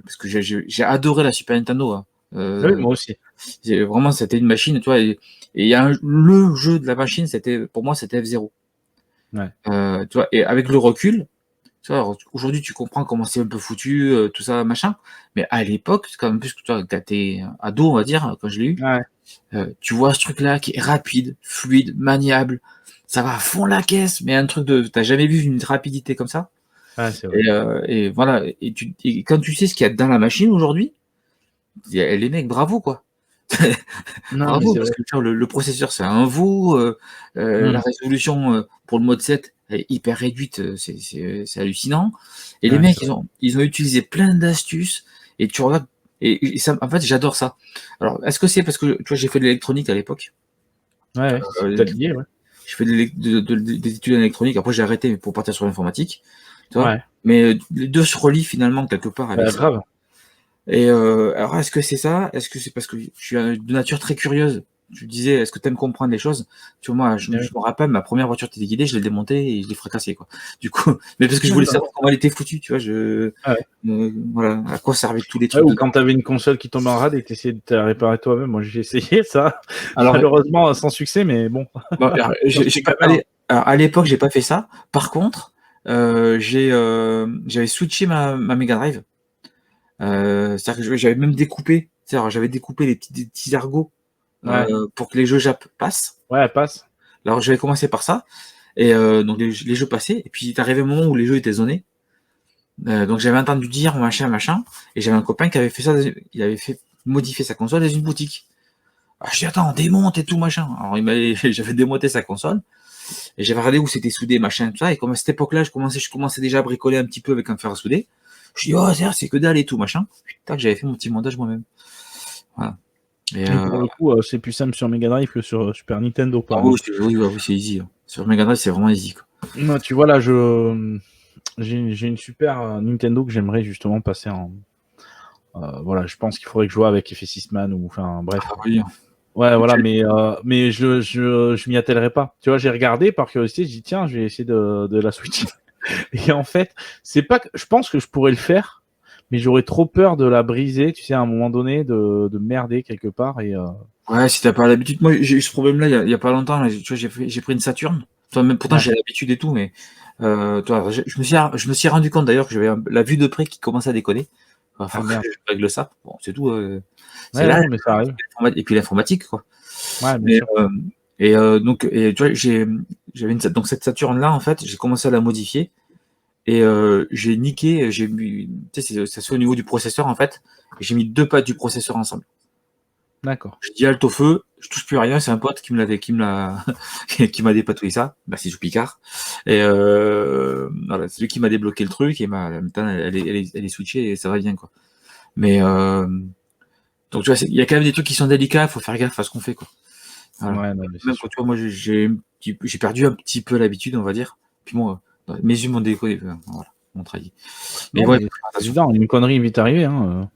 parce que j'ai adoré la Super Nintendo, hein. oui, Euh, moi aussi. Vraiment, c'était une machine, tu vois, et il y a le jeu de la machine, pour moi, c'était F-Zero. Ouais, Tu vois, et avec le recul, tu vois, alors, aujourd'hui, tu comprends comment c'est un peu foutu, tout ça, machin. Mais à l'époque, c'est quand même plus que toi, quand t'es ado, on va dire, quand je l'ai eu, ouais, tu vois ce truc-là qui est rapide, fluide, maniable. Ça va à fond la caisse, mais un truc t'as jamais vu une rapidité comme ça. ouais, c'est vrai. Et voilà. Et quand tu sais ce qu'il y a dans la machine aujourd'hui, les mecs, bravo, quoi. Non, mais Bravo, c'est parce vrai. que tu vois, le processeur, c'est un veau, la résolution, pour le mode 7 est hyper réduite, c'est hallucinant. Et les Ouais, mecs, c'est vrai. ils ont utilisé plein d'astuces, et tu regardes, et ça, en fait, j'adore ça. Alors, est-ce que c'est parce que, tu vois, j'ai fait de l'électronique à l'époque, Ouais, ouais, c'est euh, peut-être lié, ouais. je fais des études en électronique, après j'ai arrêté pour partir sur l'informatique, tu vois. Ouais, Mais les deux se relient finalement quelque part avec ça. Grave. Et alors, est-ce que c'est ça? Est-ce que c'est parce que je suis de nature très curieuse? Tu disais, est-ce que tu aimes comprendre les choses? Tu vois, moi, je me rappelle, ma première voiture téléguidée, je l'ai démontée et je l'ai fracassée, quoi. Du coup, mais parce que je voulais savoir comment elle était foutue, tu vois, voilà, à quoi servaient tous les trucs ou dedans. quand tu avais une console qui tombait en rade et tu essayais de te la réparer toi-même. Moi, j'ai essayé ça, Alors, malheureusement sans succès, mais bon. alors, à l'époque, j'ai pas fait ça. Par contre, j'avais switché ma Mega Drive. C'est-à-dire que j'avais même découpé, j'avais découpé des petits ergots Ouais. pour que les jeux Jap passent. Ouais, elle passe. Alors j'avais commencé par ça, et donc les jeux passaient, et puis il est arrivé un moment où les jeux étaient zonés. Donc j'avais entendu dire machin, et j'avais un copain qui avait fait ça, il avait fait modifier sa console dans une boutique. Ah, je dis attends, on démonte et tout machin. Alors j'avais démonté sa console, et j'avais regardé où c'était soudé machin tout ça, et comme à cette époque-là, je commençais déjà à bricoler un petit peu avec un fer à souder. Je dis oh c'est que dalle et tout machin. Putain, j'avais fait mon petit montage moi-même. Voilà. Et pour le coup, c'est plus simple sur Mega Drive que sur Super Nintendo. Oui, c'est easy. Sur Mega Drive, c'est vraiment easy, quoi. Non, tu vois, là, j'ai une super Nintendo que j'aimerais justement passer en. Voilà, je pense qu'il faudrait que je joue avec FF6 Man ou enfin bref. Ah, oui. Ouais, voilà, mais je m'y attellerai pas. Tu vois, j'ai regardé par curiosité, j'ai dit tiens, je vais essayer de la switcher. Et en fait, c'est pas que je pense que je pourrais le faire, mais j'aurais trop peur de la briser, tu sais, à un moment donné, de merder quelque part. Et Ouais, si t'as pas l'habitude. Moi, j'ai eu ce problème-là il y a pas longtemps. Là, tu vois, j'ai pris une Saturn. Toi, même pourtant, ouais. j'ai l'habitude et tout, mais toi, je me suis rendu compte d'ailleurs que j'avais la vue de près qui commençait à déconner. Enfin, Merde. je règle ça. Bon, c'est tout. C'est Ouais, là. non, mais ça arrive. Et puis l'informatique, quoi. Ouais, bien Mais, sûr. donc, tu vois, donc cette Saturn-là, en fait, j'ai commencé à la modifier. Et j'ai niqué, j'ai mis, tu sais, ça se fait au niveau du processeur en fait. J'ai mis 2 pattes du processeur ensemble. D'accord. Je dis halte au feu, je touche plus à rien, c'est un pote qui m'a qui m'a dépatouillé ça. Merci Jou Picard. Et voilà, c'est lui qui m'a débloqué le truc et maintenant elle est switchée et ça va bien quoi. Mais donc tu vois, il y a quand même des trucs qui sont délicats, il faut faire gaffe à ce qu'on fait quoi. Voilà. Ouais, non, mais c'est Même sûr. quand tu vois, moi j'ai perdu un petit peu l'habitude, on va dire. Puis moi, mes yeux m'ont déconné, voilà, m'ont trahi. Mais Non, ouais, mais c'est évident, une connerie vite arrivée, hein,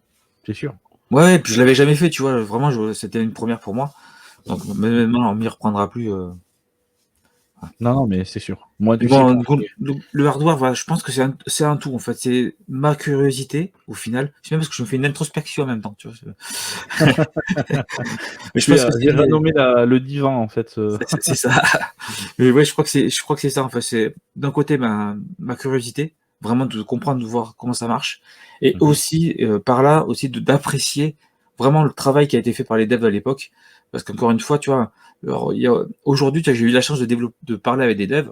c'est sûr. ouais, puis je l'avais jamais fait, tu vois. Vraiment, c'était une première pour moi. Donc maintenant, on m'y reprendra plus. Non, non, mais c'est sûr. Moi, Mais tu sais, bon, quand le hardware, voilà, je pense que c'est un tout en fait. C'est ma curiosité au final. C'est même parce que je me fais une introspection en même temps, tu vois. Mais je pense que j'ai renommé le divan en fait. c'est ça. Mais ouais, je crois que c'est ça en fait. C'est d'un côté ma curiosité, vraiment de comprendre, de voir comment ça marche, et aussi par là aussi d'apprécier vraiment le travail qui a été fait par les devs à l'époque. Parce qu'encore une fois, tu vois, alors, aujourd'hui, j'ai eu la chance de parler avec des devs.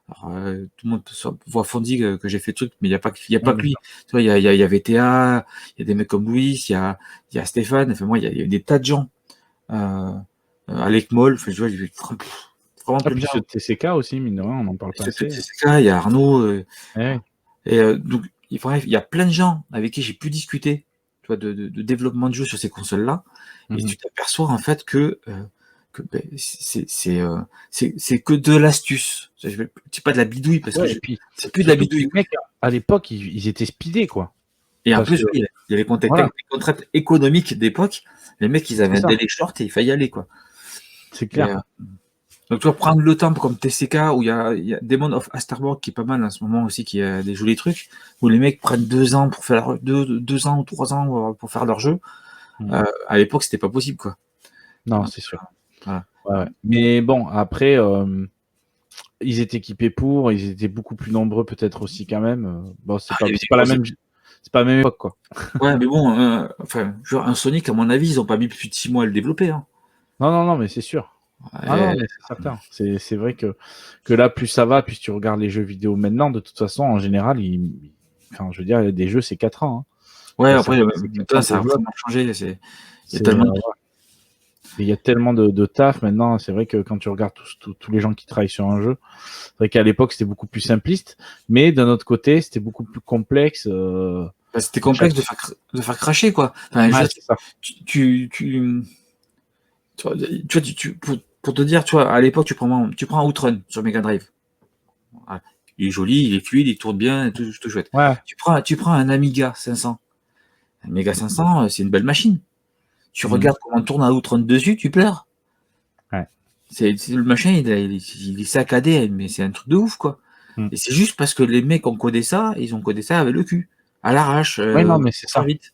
Alors, tout le monde voit Fondy que j'ai fait le truc, mais il y a pas que lui. Tu vois, il y a VTA, il y a des mecs comme Louis, il y a Stéphane. Enfin moi, il y a des tas de gens. Alec Moll, enfin, je vois, vraiment Ah, plein de puis gens. ce TCK aussi, mine de rien, on n'en parle pas assez. Il y a Arnaud. Ouais. Et donc, bref, il y a plein de gens avec qui j'ai pu discuter, tu vois, de développement de jeux sur ces consoles-là. Et tu t'aperçois en fait que ben, c'est que de l'astuce. C'est pas de la bidouille parce que Ouais, et puis c'est plus de la surtout que les bidouille. mecs, à l'époque, ils étaient speedés, quoi. Et en Parce plus, que oui, il y avait voilà, les contraintes économiques d'époque. Les mecs, ils c'est avaient un ça, délai short et il fallait y aller, quoi. c'est Et, clair. donc, tu vas prendre le temps comme TCK, où il y a Demon of Asterborg qui est pas mal en ce moment aussi, qui a des jolis trucs, où les mecs prennent 2 ans pour faire 2 ans ou 3 ans pour faire leur jeu. À l'époque, c'était pas possible, quoi. Non, c'est sûr. Voilà. Ouais, ouais. Mais bon, après, ils étaient équipés pour, ils étaient beaucoup plus nombreux peut-être aussi quand même. Bon, Il y avait des c'est pas la grosses même, c'est pas la même époque, quoi. Ouais, mais bon, enfin, genre, un Sonic, à mon avis, ils ont pas mis plus de 6 mois à le développer, hein. Non, non, non, mais c'est sûr. Ah non, Et, mais c'est certain. C'est vrai que là, plus ça va, plus tu regardes les jeux vidéo maintenant, de toute façon, en général, enfin, je veux dire, des jeux, c'est 4 ans. Hein. ouais, Et après, c'est 4 maintenant, ans de ça a développement. vraiment changé. Il y a C'est, tellement de... il y a tellement de taf maintenant. C'est vrai que quand tu regardes tous les gens qui travaillent sur un jeu, c'est vrai qu'à l'époque, c'était beaucoup plus simpliste. Mais d'un autre côté, c'était beaucoup plus complexe. Bah, c'était complexe de faire cracher, quoi. Enfin, Ouais, c'est ça. pour te dire, tu vois, à l'époque, tu prends Outrun sur Mega Drive. Ouais. il est joli, il est fluide, il tourne bien, tout chouette. Ouais. Tu prends un Amiga 500. Un Amiga 500, c'est une belle machine. Tu regardes comment tourne un Outrun dessus, tu pleures. Ouais. Le machin, il est saccadé, mais c'est un truc de ouf, quoi. Et c'est juste parce que les mecs ont codé ça, ils ont codé ça avec le cul, à l'arrache, Ouais, non, mais c'est ça. vite.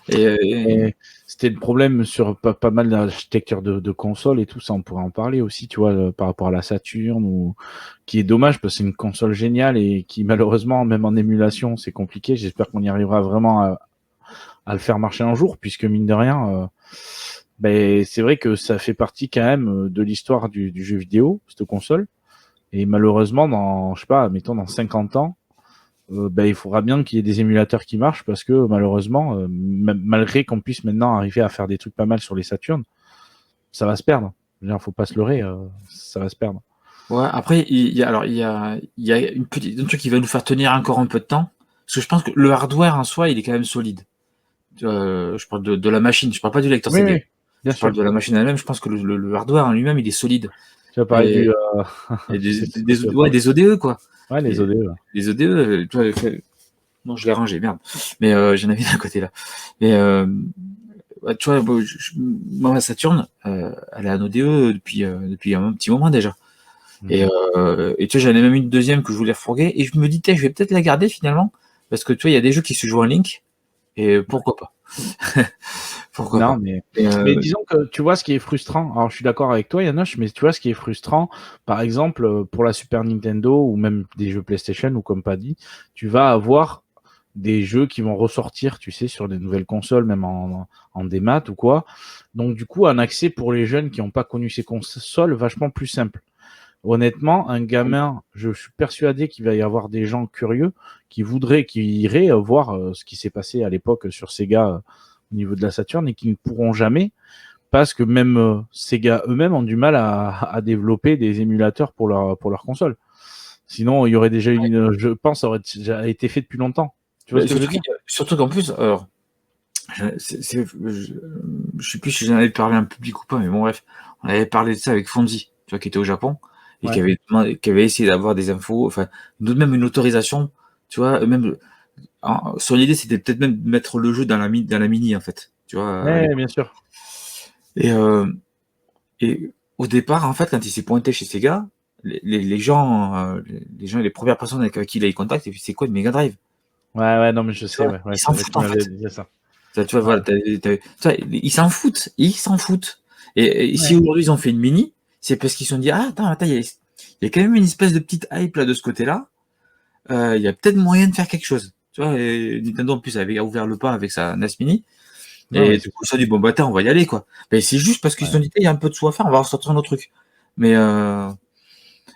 Et c'était le problème sur pas mal d'architecture de consoles et tout ça, on pourrait en parler aussi, tu vois, par rapport à la Saturn, ou qui est dommage parce que c'est une console géniale et qui malheureusement, même en émulation, c'est compliqué. J'espère qu'on y arrivera vraiment à le faire marcher un jour, puisque mine de rien, c'est vrai que ça fait partie quand même de l'histoire du jeu vidéo, cette console. Et malheureusement, je sais pas, mettons dans 50 ans, il faudra bien qu'il y ait des émulateurs qui marchent, parce que malheureusement, malgré qu'on puisse maintenant arriver à faire des trucs pas mal sur les Saturn, ça va se perdre. Je veux dire, faut pas se leurrer, ça va se perdre. Ouais, après, il y a un truc qui va nous faire tenir encore un peu de temps, parce que je pense que le hardware en soi, il est quand même solide. Je parle de la machine, je parle pas du lecteur CD. Oui, bien je parle sûr. de la machine elle-même, je pense que le hardware en lui-même, il est solide. Tu vas parler du. Des ODE, quoi. Ouais, les ODE. Ouais. Les ODE, tu vois, non, je l'ai rangé, merde. Mais j'en avais d'un côté là. Mais tu vois, moi, ma Saturn, elle est en ODE depuis un petit moment déjà. Et tu vois, j'en ai même une deuxième que je voulais refourguer. Et je me dis, je vais peut-être la garder finalement. Parce que tu vois, il y a des jeux qui se jouent en Link. Et pourquoi pas. Pourquoi pas. Mais disons que tu vois ce qui est frustrant. Alors je suis d'accord avec toi, Yanoche, mais tu vois ce qui est frustrant, par exemple, pour la Super Nintendo ou même des jeux PlayStation, ou comme pas dit, tu vas avoir des jeux qui vont ressortir, tu sais, sur des nouvelles consoles, même en démat ou quoi. Donc du coup, un accès pour les jeunes qui n'ont pas connu ces consoles vachement plus simple. Honnêtement, un gamin, je suis persuadé qu'il va y avoir des gens curieux qui iraient voir ce qui s'est passé à l'époque sur Sega au niveau de la Saturn, et qui ne pourront jamais, parce que même Sega eux-mêmes ont du mal à développer des émulateurs pour leur console. Sinon, il y aurait déjà je pense, ça aurait déjà été fait depuis longtemps. Tu vois ce que je veux dire ? Surtout qu'en plus, alors, je sais plus si j'en avais parlé en public ou pas, mais bon, bref, on avait parlé de ça avec Fonzi, tu vois, qui était au Japon, et qui avait essayé d'avoir des infos, enfin, même une autorisation, tu vois, même, son idée, c'était peut-être même de mettre le jeu dans la mini, en fait, tu vois. Ouais, bien sûr. Et au départ, en fait, quand il s'est pointé chez Sega, les gens, les premières personnes avec qui il a eu contact, et puis c'est quoi une Mega Drive? Ouais, non, mais je sais, ouais. Ils s'en foutent, en fait. Ça. Tu vois, voilà, ils s'en foutent. Et si aujourd'hui ils ont fait une mini, c'est parce qu'ils se sont dit, ah, attends, il y a quand même une espèce de petite hype là de ce côté-là. Il y a peut-être moyen de faire quelque chose. Tu vois, et Nintendo en plus avait ouvert le pas avec sa NES Mini. Et du coup, ils se sont dit, bon, bah, attends, on va y aller, quoi. Mais c'est juste parce qu'ils se sont dit, il y a un peu de sous à faire, on va ressortir un autre truc. Mais,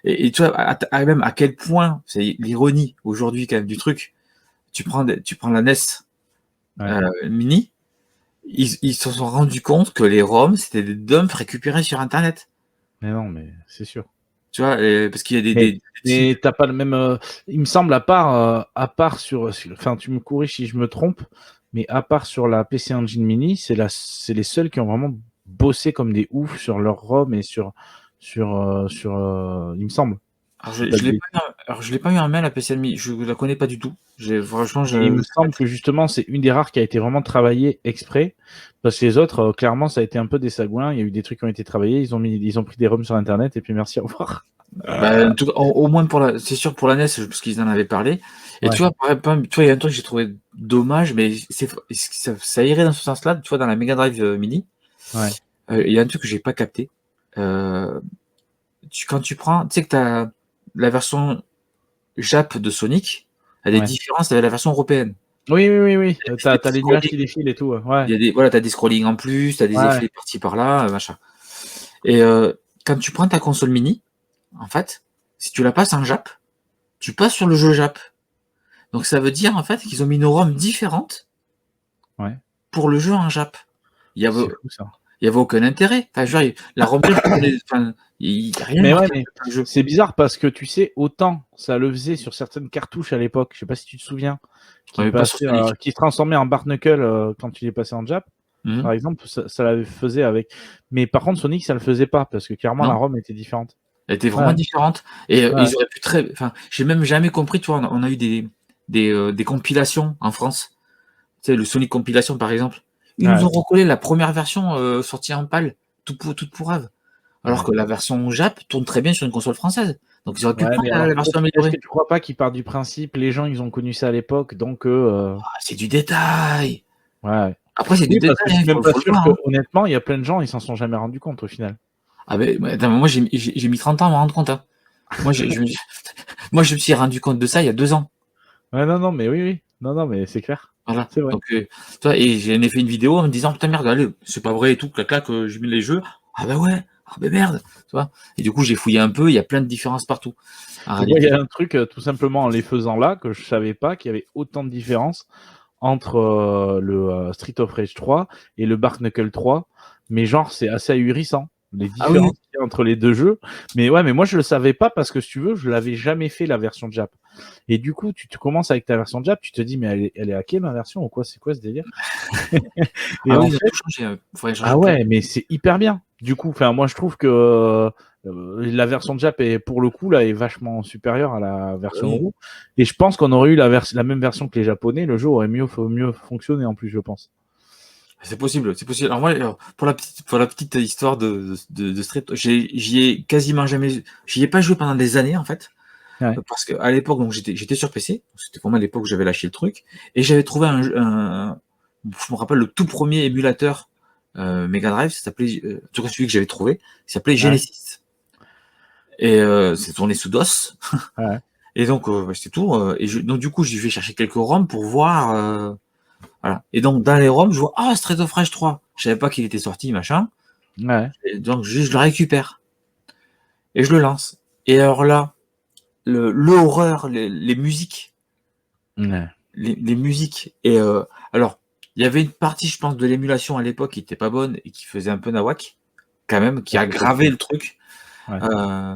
et tu vois, même à quel point, c'est l'ironie aujourd'hui, quand même, du truc. Tu prends la NES Mini, ils se sont rendus compte que les ROM, c'était des dumps récupérés sur Internet. Mais non, mais c'est sûr. Tu vois, parce qu'il y a mais t'as pas le même. Il me semble, à part sur. Enfin, tu me corriges si je me trompe, mais à part sur la PC Engine Mini, c'est les seuls qui ont vraiment bossé comme des oufs sur leur ROM et sur il me semble. Alors, je l'ai pas eu en main, la PC Mini. Je la connais pas du tout. Franchement, il me semble que justement, c'est une des rares qui a été vraiment travaillée exprès, parce que les autres, clairement, ça a été un peu des sagouins. Il y a eu des trucs qui ont été travaillés, ils ont pris des ROMs sur Internet, et puis merci, au revoir. En tout cas, au moins c'est sûr pour la NES, parce qu'ils en avaient parlé. Et tu vois, il y a un truc que j'ai trouvé dommage, mais ça irait dans ce sens-là. Tu vois, dans la Mega Drive Mini, il y a un truc que j'ai pas capté. Quand tu prends, tu sais que t'as la version Jap de Sonic, a des différences avec la version européenne. Oui. T'as les nuages qui défilent et tout. Ouais. T'as des scrollings en plus, t'as des effets par-ci par-là, machin. Et quand tu prends ta console mini, en fait, si tu la passes en Jap, tu passes sur le jeu Jap. Donc ça veut dire en fait qu'ils ont mis une ROM différente pour le jeu en Jap. C'est fou, ça. Il n'y avait aucun intérêt. Enfin, je veux dire, la ROM, il n'y a rien mais c'est bizarre, parce que tu sais, autant ça le faisait sur certaines cartouches à l'époque, je sais pas si tu te souviens, qui se transformaient en Barnacle quand tu les passais en Jap. Par exemple, ça la faisait avec. Mais par contre, Sonic, ça le faisait pas, parce que clairement, la ROM était différente. Elle était vraiment Ouais. différente. Et Ouais. ils auraient pu enfin, j'ai même jamais compris, tu vois, on a eu des compilations en France. Tu sais, le Sonic Compilation, par exemple. Ils nous Ouais. ont recollé la première version sortie en PAL, toute pourrave. Alors Ouais. que la version Jap tourne très bien sur une console française. Donc ils auraient pu Ouais, prendre mais la alors, version est-ce améliorée. que tu crois pas qu'ils partent du principe, les gens, ils ont connu ça à l'époque, donc Ah, c'est du détail. ouais. Après, c'est du Oui, parce que détail, je hein, suis même pas faut le sûr voir. que, Hein. honnêtement, il y a plein de gens, ils s'en sont jamais rendus compte au final. Ah ben, attends, moi, j'ai mis 30 ans à me rendre compte. Hein. Moi, moi, je me suis rendu compte de ça il y a 2 ans. Ouais, non, non, mais oui, oui. Non, non, mais c'est clair. Voilà. C'est vrai. Donc, tu vois, et j'en ai fait une vidéo en me disant, putain, merde, allez, c'est pas vrai et tout, clac, clac, j'ai mis les jeux. Ah ben ouais, ah ben merde, tu vois. Et du coup, j'ai fouillé un peu, il y a plein de différences partout, en Et moi, il y réalité. a un truc, tout simplement en les faisant là, que je savais pas qu'il y avait autant de différences entre le Street of Rage 3 et le Bark Knuckle 3. Mais genre, c'est assez ahurissant, les Ah oui, oui. différences qu'il y a entre les deux jeux. Mais ouais, mais moi, je le savais pas parce que si tu veux, je l'avais jamais fait la version Jap. Et du coup, tu commences avec ta version Jap, tu te dis, mais elle est hackée ma version ou quoi? C'est quoi ce délire? Et Ah en oui, ils ont fait, tout changé. Faudrait changer ah plein. ouais, mais c'est hyper bien. Du coup, enfin, moi je trouve que la version Jap est pour le coup là est vachement supérieure à la version Oui. roux. Et je pense qu'on aurait eu la même version que les Japonais, le jeu aurait mieux fonctionné en plus, je pense. C'est possible, c'est possible. Alors moi, pour la petite histoire de Street, j'y ai quasiment jamais, j'y ai pas joué pendant des années en fait, Ouais, parce qu'à l'époque, donc j'étais sur PC, c'était vraiment à l'époque où j'avais lâché le truc, et j'avais trouvé je me rappelle le tout premier émulateur Mega Drive, ça s'appelait, en tout cas celui que j'avais trouvé, il s'appelait ouais, Genesis, et c'est tourné sous DOS, ouais, et donc bah, c'était tout, donc du coup j'ai vais chercher quelques ROM pour voir. Voilà. Et donc, dans les ROM, je vois, ah, Street of Rage 3. Je savais pas qu'il était sorti, machin. ouais, Et donc, je le récupère. Et je le lance. Et alors là, l'horreur, les musiques. ouais. Les musiques. Et alors, il y avait une partie, je pense, de l'émulation à l'époque qui était pas bonne et qui faisait un peu nawak, quand même, qui Ouais, a c'est aggravé possible. le truc. Ouais. Euh,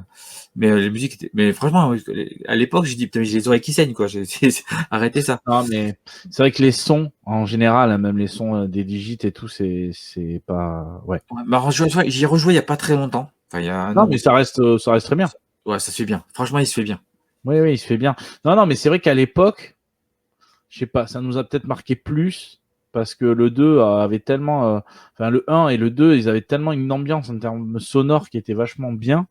mais les musiques étaient. Mais franchement, oui, à l'époque, j'ai dit, putain, j'ai les oreilles qui saignent, quoi. Arrêtez ça. Non, mais c'est vrai que les sons, en général, hein, même les sons des digits et tout, c'est pas. Ouais. Ouais, bah, j'y ai rejoué il y a pas très longtemps. Enfin, il y a un Non, an mais aussi. ça reste très bien. Ouais, ça se fait bien. Franchement, il se fait bien. Oui, oui, il se fait bien. Non, non, mais c'est vrai qu'à l'époque, je sais pas, ça nous a peut-être marqué plus parce que le 2 avait tellement, enfin le 1 et le 2, ils avaient tellement une ambiance en termes sonores qui était vachement bien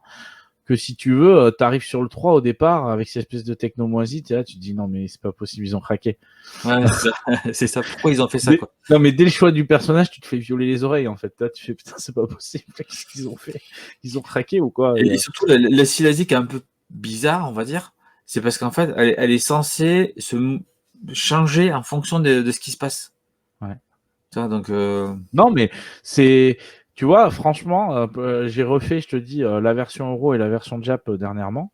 que si tu veux, tu arrives sur le 3 au départ avec cette espèce de techno moisi, tu là, tu te dis non mais c'est pas possible, ils ont craqué. Ouais, c'est ça. C'est ça. Pourquoi ils ont fait ça, Dès... quoi? Non mais dès le choix du personnage, tu te fais violer les oreilles en fait. Là, tu fais putain, c'est pas possible. Qu'est-ce qu'ils ont fait? Ils ont craqué ou quoi? Et surtout, la Silesie qui est un peu bizarre, on va dire, c'est parce qu'en fait, elle est censée changer en fonction de ce qui se passe. Ouais. Tu vois, donc, Non, mais c'est, tu vois, franchement, j'ai refait, je te dis, la version Euro et la version Jap dernièrement.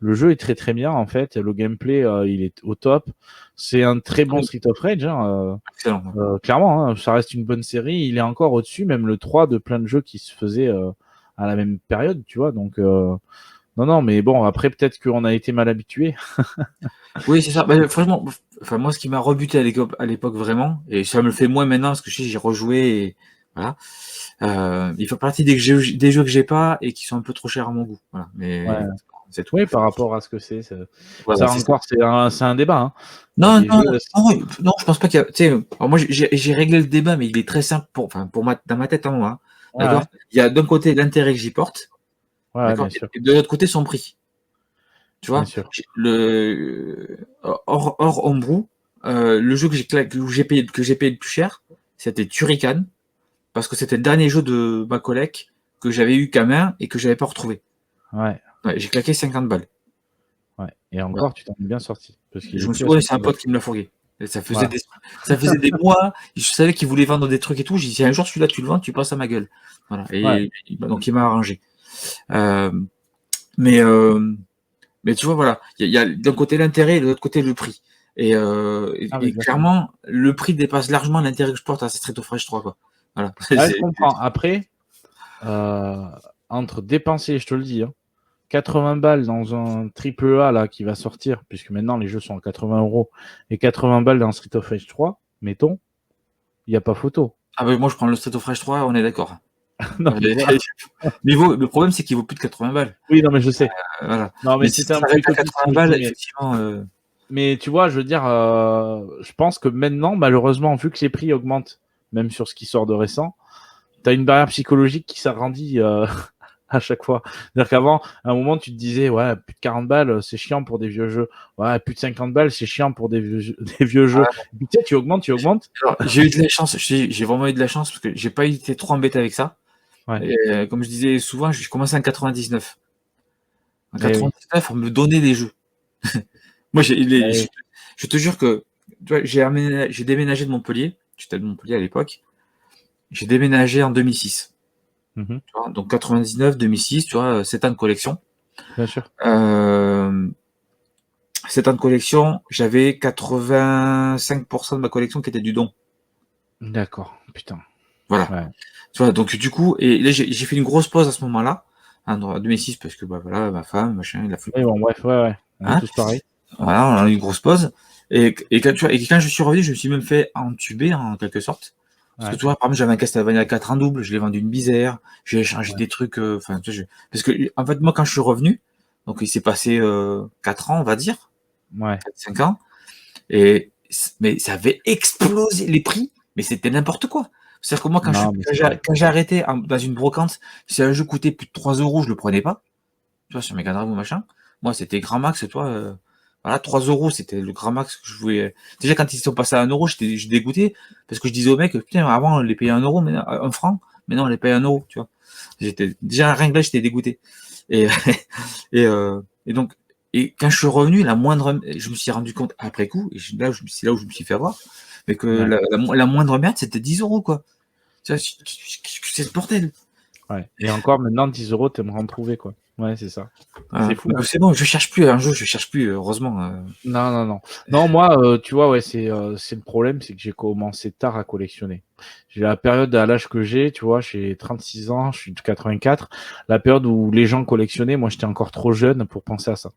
Le jeu est très très bien en fait. Le gameplay, il est au top. C'est un très bon oui, Street of Rage, hein, excellent. clairement. Hein, ça reste une bonne série. Il est encore au-dessus, même le 3 de plein de jeux qui se faisaient à la même période, tu vois. Donc, non, non, mais bon, après, peut-être qu'on a été mal habitué. Oui, c'est ça. Bah, franchement, enfin, moi, ce qui m'a rebuté à l'époque vraiment, et ça me le fait moins maintenant parce que je sais, j'ai rejoué, et voilà. Il fait partie des jeux que j'ai pas et qui sont un peu trop chers à mon goût. Voilà. Mais Ouais. c'est tout. Oui, par rapport à ce que c'est. Voilà, Ça c'est ça. encore, c'est un débat. Hein. Il y a Non, des non, jeux. non, non, je pense pas qu'il y a. Tu sais, alors moi j'ai réglé le débat, mais il est très simple enfin dans ma tête à moi. Hein, Ouais, d'accord? ouais, Il y a d'un côté l'intérêt que j'y porte, ouais, d'accord, bien sûr, et de l'autre côté son prix. Tu bien vois? sûr. Hors Homebrew, le jeu que j'ai payé le plus cher, c'était Turrican, parce que c'était le dernier jeu de ma collègue que j'avais eu qu'à main et que j'avais pas retrouvé. Ouais. Ouais, j'ai claqué 50 balles. Ouais. Et Voilà. encore, tu t'en es bien sorti. Parce qu'il Je est me suis plus à ouais, c'est un 50 balles. pote qui me l'a fourgué. Et Voilà. ça faisait des mois, je savais qu'il voulait vendre des trucs et tout. J'ai dit, si un jour celui-là tu le vends, tu passes à ma gueule. Voilà. Ouais. Et donc il m'a arrangé. Euh, mais, euh, mais tu vois, voilà, il y a d'un côté l'intérêt et de l'autre côté le prix. Ah, mais Et exactement. clairement, le prix dépasse largement l'intérêt que je porte à Street of Rage 3, quoi. Voilà. Ouais, je comprends. Après, euh, entre dépenser, je te le dis, hein, 80 balles dans un triple A là, qui va sortir, puisque maintenant les jeux sont à 80 € et 80 balles dans Street of Rage 3, mettons, il n'y a pas photo. Ah ben moi je prends le Street of Rage 3, on est d'accord. Non, mais voilà. Mais le problème, c'est qu'il vaut plus de 80 balles. Oui, non, mais je sais. Voilà. Non, mais Mais si c'était ça un peu s'arrête à utopique ce 80 que je balles, dis, mais effectivement. tu vois, je veux dire, je pense que maintenant, malheureusement, vu que les prix augmentent, même sur ce qui sort de récent, tu as une barrière psychologique qui s'agrandit à chaque fois. C'est-à-dire qu'avant, à un moment, tu te disais, ouais, plus de 40 balles, c'est chiant pour des vieux jeux. Ouais, plus de 50 balles, c'est chiant pour des vieux jeux. Et puis, tu sais, tu augmentes. Alors, j'ai eu de la chance, j'ai vraiment eu de la chance parce que j'ai pas été trop embêté avec ça. Ouais. Et, comme je disais souvent, je commençais en 99. En Eh oui. 99, on me donnait des jeux. Moi, Eh oui. je te jure que tu vois, j'ai déménagé de Montpellier. J'étais de Montpellier à l'époque. J'ai déménagé en 2006. Mhm. Tu vois, donc 99, 2006, tu vois, 7 ans de collection. Bien sûr. 7 ans de collection, j'avais 85% de ma collection qui était du don. D'accord. Putain. Voilà. Ouais. Tu vois, donc du coup, et là, j'ai fait une grosse pause à ce moment-là, en 2006, parce que bah, voilà, ma femme, machin, il a fait. Oui, bon, bref, ouais. On est Hein, tous pareils. voilà, on a eu une grosse pause. Et quand, tu vois, et quand je suis revenu, je me suis même fait entuber en quelque sorte. Parce que Ouais. tu vois, par exemple, j'avais un Castlevania 4 en double, je l'ai vendu une misère, j'ai échangé Ouais. des trucs, enfin, tu vois, parce que, en fait, moi, quand je suis revenu, donc il s'est passé 4 ans, on va dire, Ouais. 4-5 ans, mais ça avait explosé les prix, mais c'était n'importe quoi. C'est-à-dire que moi, Non, mais c'est vrai. quand j'ai arrêté dans une brocante, si un jeu coûtait plus de 3 euros, je le prenais pas. Tu vois, sur Mega Drive ou machin. Moi, c'était grand max, toi, voilà, 3 euros, c'était le grand max que je voulais. Déjà, quand ils sont passés à 1 euro, j'étais dégoûté, parce que je disais au mec, putain, avant, on les payait 1 euro, maintenant, 1 franc, maintenant, on les paye 1 euro, tu vois. Déjà, rien que là, j'étais dégoûté. Et, et donc, et quand je suis revenu, je me suis rendu compte après coup, et c'est là où je me suis fait avoir, mais que Ouais. la moindre merde, c'était 10 euros, quoi. Tu vois, c'est ce bordel. Ouais. Et encore maintenant, 10 euros, t'aimerais en trouver, quoi. Ouais, c'est ça. C'est fou, hein. C'est bon, je cherche plus un jeu, je cherche plus, heureusement. Non, non, non. Non, moi, tu vois, ouais, c'est le problème, c'est que j'ai commencé tard à collectionner. J'ai la période à l'âge que j'ai, tu vois, j'ai 36 ans, je suis de 84, la période où les gens collectionnaient, moi, j'étais encore trop jeune pour penser à ça.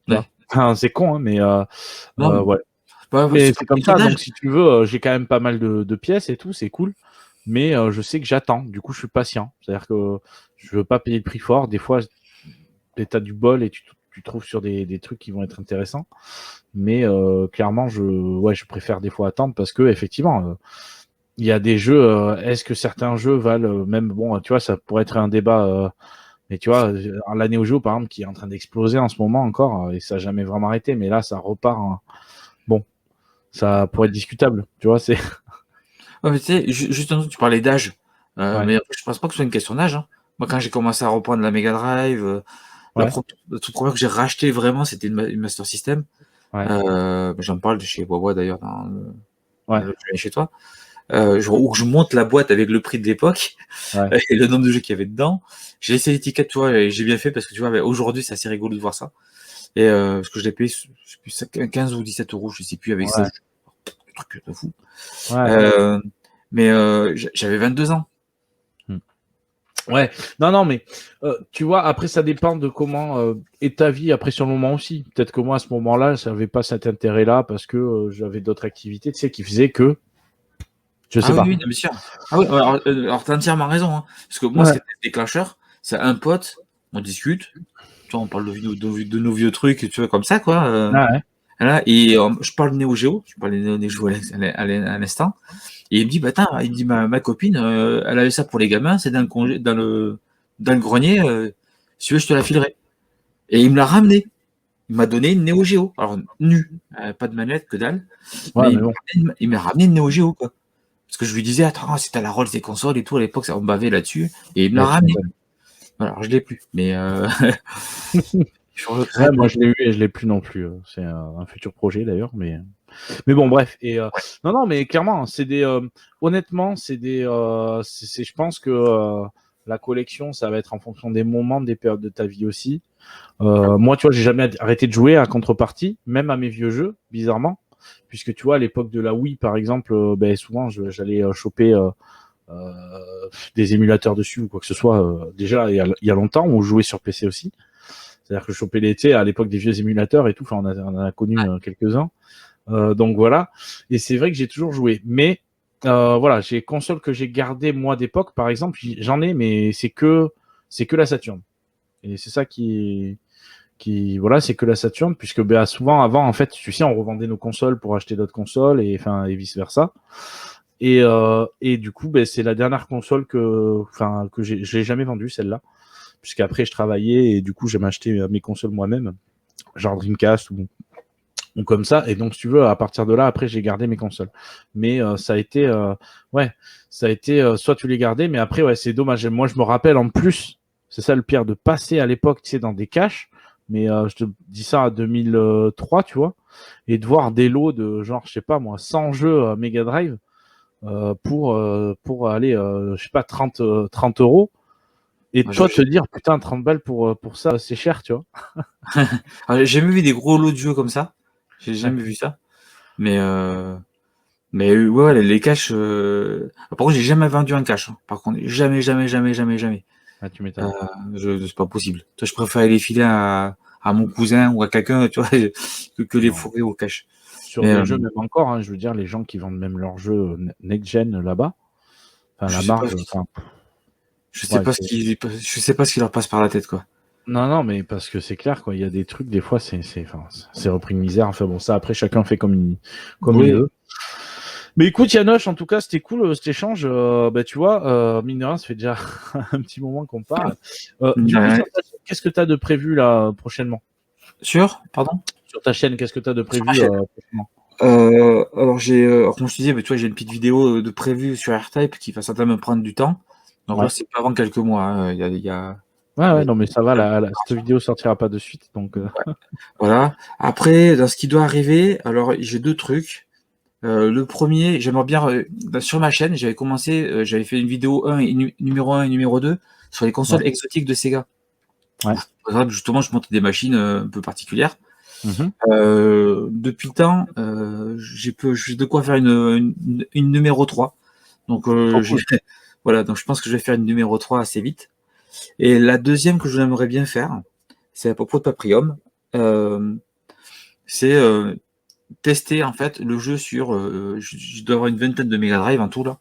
Tu vois. Ouais. Enfin, c'est con, hein, mais Non, mais ouais. c'est Mais pas c'est comme une question ça, donc d'âge. si tu veux, j'ai quand même pas mal de pièces et tout, c'est cool. Mais je sais que j'attends, du coup, je suis patient. C'est-à-dire que je veux pas payer le prix fort. Des fois, t'as du bol et tu trouves sur des trucs qui vont être intéressants. Mais clairement, je préfère des fois attendre parce que effectivement, il y a des jeux. Est-ce que certains jeux valent même bon, tu vois, ça pourrait être un débat. Mais tu vois, la Neo Geo par exemple, qui est en train d'exploser en ce moment encore, et ça n'a jamais vraiment arrêté. Mais là, ça repart. Bon, ça pourrait être discutable. Tu vois, c'est Ouais, mais tu sais, justement, tu parlais d'âge, ouais, mais je pense pas que ce soit une question d'âge, hein. Moi, quand j'ai commencé à reprendre la Mega Drive, ouais, le toute première que j'ai racheté vraiment, c'était une Master System. ouais, J'en parle de chez Wawa d'ailleurs dans ouais, le chez toi. Où je monte la boîte avec le prix de l'époque ouais, et le nombre de jeux qu'il y avait dedans. J'ai laissé l'étiquette, tu vois, et j'ai bien fait parce que tu vois, aujourd'hui, c'est assez rigolo de voir ça. Et parce que je l'ai payé, je sais plus, 15 ou 17 euros, je sais plus, avec 16 ouais, jeux. Un truc de fou. ouais. Euh, mais j'avais 22 ans. Hmm. Ouais, non, non, mais tu vois, après, ça dépend de comment est ta vie après sur le moment aussi. Peut-être que moi, à ce moment-là, ça n'avait pas cet intérêt-là parce que j'avais d'autres activités, tu sais, qui faisaient que, je sais Ah oui, pas. oui, non, bien sûr. Ah oui, alors t'as entièrement raison, hein. Parce que moi, ce Ouais, qui était le déclencheur, c'est un pote, on discute, tu vois, on parle de nos vieux trucs, tu vois, comme ça, quoi. ouais, Voilà, et je parle de Neo Geo, je parle de Neo Geo à l'instant, et il me dit, bah, attends, il me dit, ma copine, elle avait ça pour les gamins, c'est dans le grenier, si tu veux, je te la filerai. Et il me l'a ramené. Il m'a donné une Neo Geo. Alors, nu, pas de manette, que dalle, ouais, mais mais bon. il m'a ramené une Neo Geo, quoi. Parce que je lui disais, attends, c'est à la Rolls des consoles et tout, à l'époque, ça, on bavait là-dessus, et il me l'a Ouais, tu ramené. m'étonnes. Voilà, alors je l'ai plus, mais je Ouais, regrette, moi, mais je l'ai eu et je l'ai plus non plus. C'est un futur projet d'ailleurs, mais bon, bref. Et ouais. non, non, mais clairement, c'est des. Honnêtement, c'est des. Je pense que la collection, ça va être en fonction des moments, des périodes de ta vie aussi. Moi, tu vois, j'ai jamais arrêté de jouer à contrepartie, même à mes vieux jeux, bizarrement, puisque tu vois, à l'époque de la Wii, par exemple, ben, souvent, j'allais choper des émulateurs dessus ou quoi que ce soit. Déjà, il y a longtemps, on jouait sur PC aussi. C'est-à-dire que je chopais l'été à l'époque des vieux émulateurs et tout. Enfin, on en a connu quelques-uns. Donc voilà. Et c'est vrai que j'ai toujours joué. Mais Voilà, j'ai console que j'ai gardé moi d'époque, par exemple, j'en ai, mais c'est que la Saturn. Et c'est ça voilà, c'est que la Saturn, puisque souvent avant, en fait, tu sais, on revendait nos consoles pour acheter d'autres consoles et vice versa. Et du coup, c'est la dernière console que j'ai jamais vendue, celle-là, puisqu'après je travaillais et du coup j'ai acheté mes consoles moi-même, genre Dreamcast ou comme ça. Et donc, si tu veux, à partir de là, après j'ai gardé mes consoles. Mais ça a été, soit tu les gardais, mais après, ouais, c'est dommage. Moi, je me rappelle en plus, c'est ça le pire, de passer à l'époque, tu sais, dans des caches. Mais je te dis ça à 2003, tu vois, et de voir des lots de genre, je sais pas moi, 100 jeux Mega Drive pour aller, je sais pas, 30 euros. Et Moi, toi, te dire, putain, 30 balles pour ça, c'est cher, tu vois. J'ai jamais vu des gros lots de jeux comme ça. J'ai Ouais, jamais vu ça. Mais ouais, les caches. Par contre, j'ai jamais vendu un cache. Hein. Par contre, jamais, jamais, jamais, jamais, jamais. ah, tu m'étonnes. C'est pas possible. Toi, je préfère les filer à mon cousin ou à quelqu'un, tu vois, que les Non. fourrer au cache. Sur Mais, des jeux, même encore, hein, je veux dire, les gens qui vendent même leurs jeux next-gen là-bas, je la sais pas, marge, je sais ouais, pas je sais pas ce qui leur passe par la tête, quoi. non, non, mais parce que c'est clair, quoi. Il y a des trucs, des fois, c'est repris de misère. Enfin bon, ça, après, chacun fait comme il Oui. veut. Mais écoute, Yanoche, en tout cas, c'était cool cet échange. Tu vois, mine de rien, ça fait déjà un petit moment qu'on parle. Du coup, Ouais. sur ta chaîne, qu'est-ce que tu as de prévu là prochainement? Pardon? Sur ta chaîne, qu'est-ce que tu as de Sur ma prévu chaîne. prochainement? Alors comme je te disais, tu vois, j'ai une petite vidéo de prévue sur AirType qui va certainement me prendre du temps. Donc là, Ouais. c'est pas avant quelques mois. Hein. Il y a, Ouais, il y ouais, a- non, mais ça va, cette vidéo sortira pas de suite, donc. Voilà. Après, dans ce qui doit arriver, alors j'ai deux trucs. Le premier, j'aimerais bien sur ma chaîne, j'avais fait une vidéo numéro 1 et numéro 2 sur les Ouais. consoles exotiques de Sega. Ouais. Par exemple, justement, je montais des machines un peu particulières. Mhm. Depuis le temps, j'ai de quoi faire une numéro 3. Donc, Trop cool. voilà, donc je pense que je vais faire une numéro 3 assez vite. Et la deuxième que j'aimerais bien faire, c'est à propos de Paprium. Euh, c'est tester en fait le jeu sur. Je dois avoir une vingtaine de Mega Drive en tout là.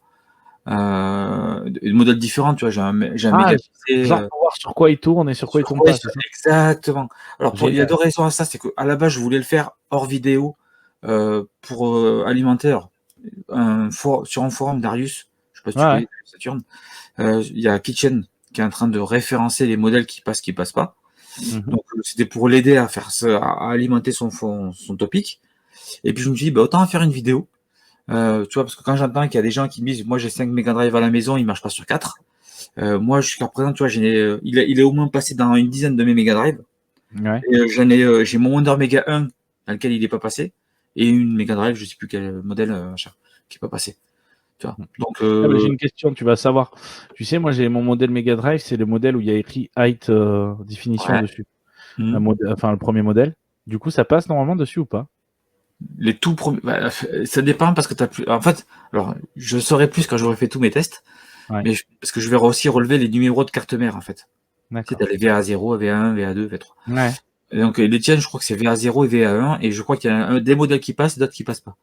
De modèles différents, tu vois. J'ai un Ah, Mega PC. genre pour voir sur quoi il tourne et sur quoi il Sur tourne quoi pas, c'est ça? exactement. Alors il y a Génial. deux raisons à ça, c'est qu'à la base je voulais le faire hors vidéo pour alimenter sur un forum Darius, je sais pas si Ouais, tu ouais. connais Saturn, il y a Kitchen qui est en train de référencer les modèles qui passent pas. Mhm. Donc c'était pour l'aider à faire ça, à alimenter son topic. Et puis je me suis dit bah, autant faire une vidéo. Tu vois, parce que quand j'entends qu'il y a des gens qui me disent moi j'ai 5 Mega Drive à la maison, il marche pas sur 4. Moi jusqu'à présent, tu vois, il est au moins passé dans une dizaine de mes Mega Drive. Ouais. Et j'ai mon Wonder Mega 1 dans lequel il n'est pas passé, et une Mega Drive, je sais plus quel modèle, qui n'est pas passé. Tu vois. Donc, Ah, j'ai une question, tu vas savoir. Tu sais, moi j'ai mon modèle Mega Drive, c'est le modèle où il y a écrit Height Definition ouais. dessus. Hmm. Le premier modèle. Du coup, ça passe normalement dessus ou pas? Les tout premiers, bah, ça dépend parce que t'as plus. En fait, alors je saurai plus quand j'aurai fait tous mes tests, Ouais, mais parce que je vais aussi relever les numéros de carte mère en fait. Tu sais, d'accord. t'as les VA0, VA1, VA2, VA3. Ouais. Et donc les tiennes, je crois que c'est VA0 et VA1, et je crois qu'il y a des modèles qui passent, et d'autres qui passent pas.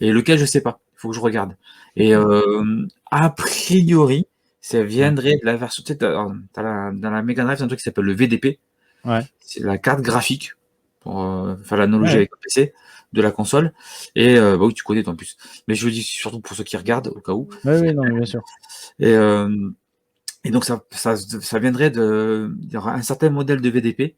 Et lequel, je sais pas. Il faut que je regarde. Et a priori, ça Ouais. viendrait de la version. Tu sais, dans la Mega Drive, c'est un truc qui s'appelle le VDP. Ouais. C'est la carte graphique, pour faire l'analogie Ouais. avec le PC, de la console. Et bah oui, tu connais toi en plus. Mais je le dis surtout pour ceux qui regardent, au cas où. Ouais, ouais, non, mais bien sûr. Et, et donc, ça viendrait il y aura un certain modèle de VDP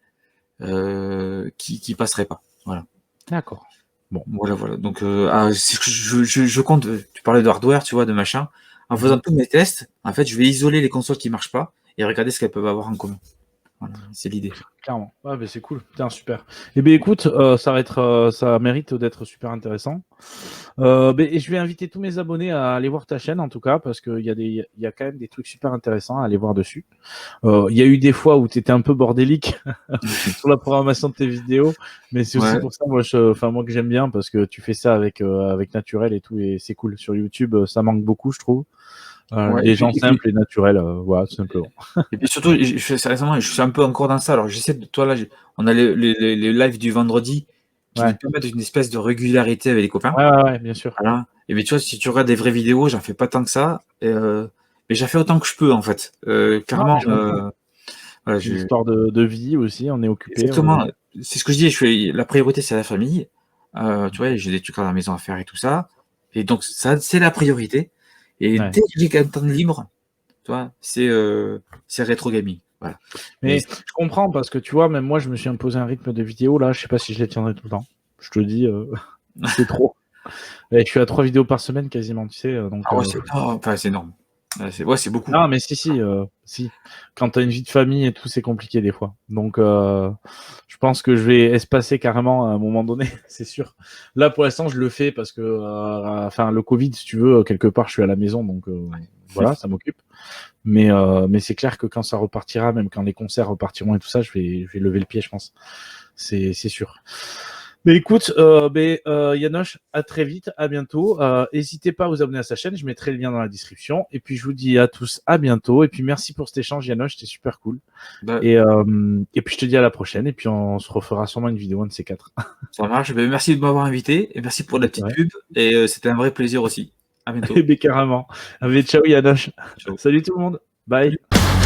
qui passerait pas. Voilà. D'accord. Bon. Voilà. Donc, je compte, tu parlais de hardware, tu vois, de machin. En faisant Mhm. tous mes tests, en fait, je vais isoler les consoles qui marchent pas et regarder ce qu'elles peuvent avoir en commun. Voilà, c'est l'idée. Clairement. Ouais, mais c'est cool. Putain, super. Eh bien, écoute, ça mérite d'être super intéressant. Et je vais inviter tous mes abonnés à aller voir ta chaîne, en tout cas, parce qu'il il y a quand même des trucs super intéressants à aller voir dessus. Il y a eu des fois où tu étais un peu bordélique sur la programmation de tes vidéos, mais c'est aussi Ouais, pour ça, moi que j'aime bien, parce que tu fais ça avec naturel et tout, et c'est cool. Sur YouTube, ça manque beaucoup, je trouve. ouais. Des gens simples et naturels, voilà, tout simplement. Et puis surtout, récemment, je suis un peu encore dans ça. Alors, j'essaie de, toi, là, on a les lives du vendredi qui nous Ouais. permettent une espèce de régularité avec les copains. Ouais, bien sûr. Voilà. Et mais tu vois, si tu regardes des vraies vidéos, j'en fais pas tant que ça. Mais j'en fais autant que je peux, en fait. Non, mais Clairement, je comprends. voilà, C'est une histoire de vie aussi, on est occupé. exactement. C'est ce que je dis. La priorité, c'est la famille. Tu vois, j'ai des trucs à la maison à faire et tout ça. Et donc, ça, c'est la priorité. Et Ouais. dès que j'ai un temps de libre, tu vois, c'est rétro gaming. Voilà. Et Mais je comprends parce que tu vois, même moi, je me suis imposé un rythme de vidéo là. Je sais pas si je les tiendrai tout le temps. Je te dis, c'est trop. Et je suis à 3 vidéos par semaine quasiment, tu sais. Donc, ah ouais, enfin, c'est énorme. Ouais, c'est beaucoup. non, mais si. Quand t'as une vie de famille et tout, c'est compliqué des fois. Donc, je pense que je vais espacer carrément à un moment donné, c'est sûr. Là, pour l'instant, je le fais parce que, enfin, le Covid, si tu veux, quelque part, je suis à la maison, donc voilà, ça m'occupe. Mais c'est clair que quand ça repartira, même quand les concerts repartiront et tout ça, je vais lever le pied, je pense. C'est sûr. Mais écoute, Yanoche, à très vite, à bientôt. N'hésitez pas à vous abonner à sa chaîne, je mettrai le lien dans la description. Et puis je vous dis à tous à bientôt. Et puis merci pour cet échange, Yanoche, c'était super cool. Bah, Et puis je te dis à la prochaine. Et puis on se refera sûrement une vidéo, un de ces quatre. ça marche. Ben, merci de m'avoir invité et merci pour la petite Ouais. pub. Et c'était un vrai plaisir aussi. À bientôt. Et bien carrément. Allez, ciao Yanoche. Ciao. Salut tout le monde. Bye. Salut.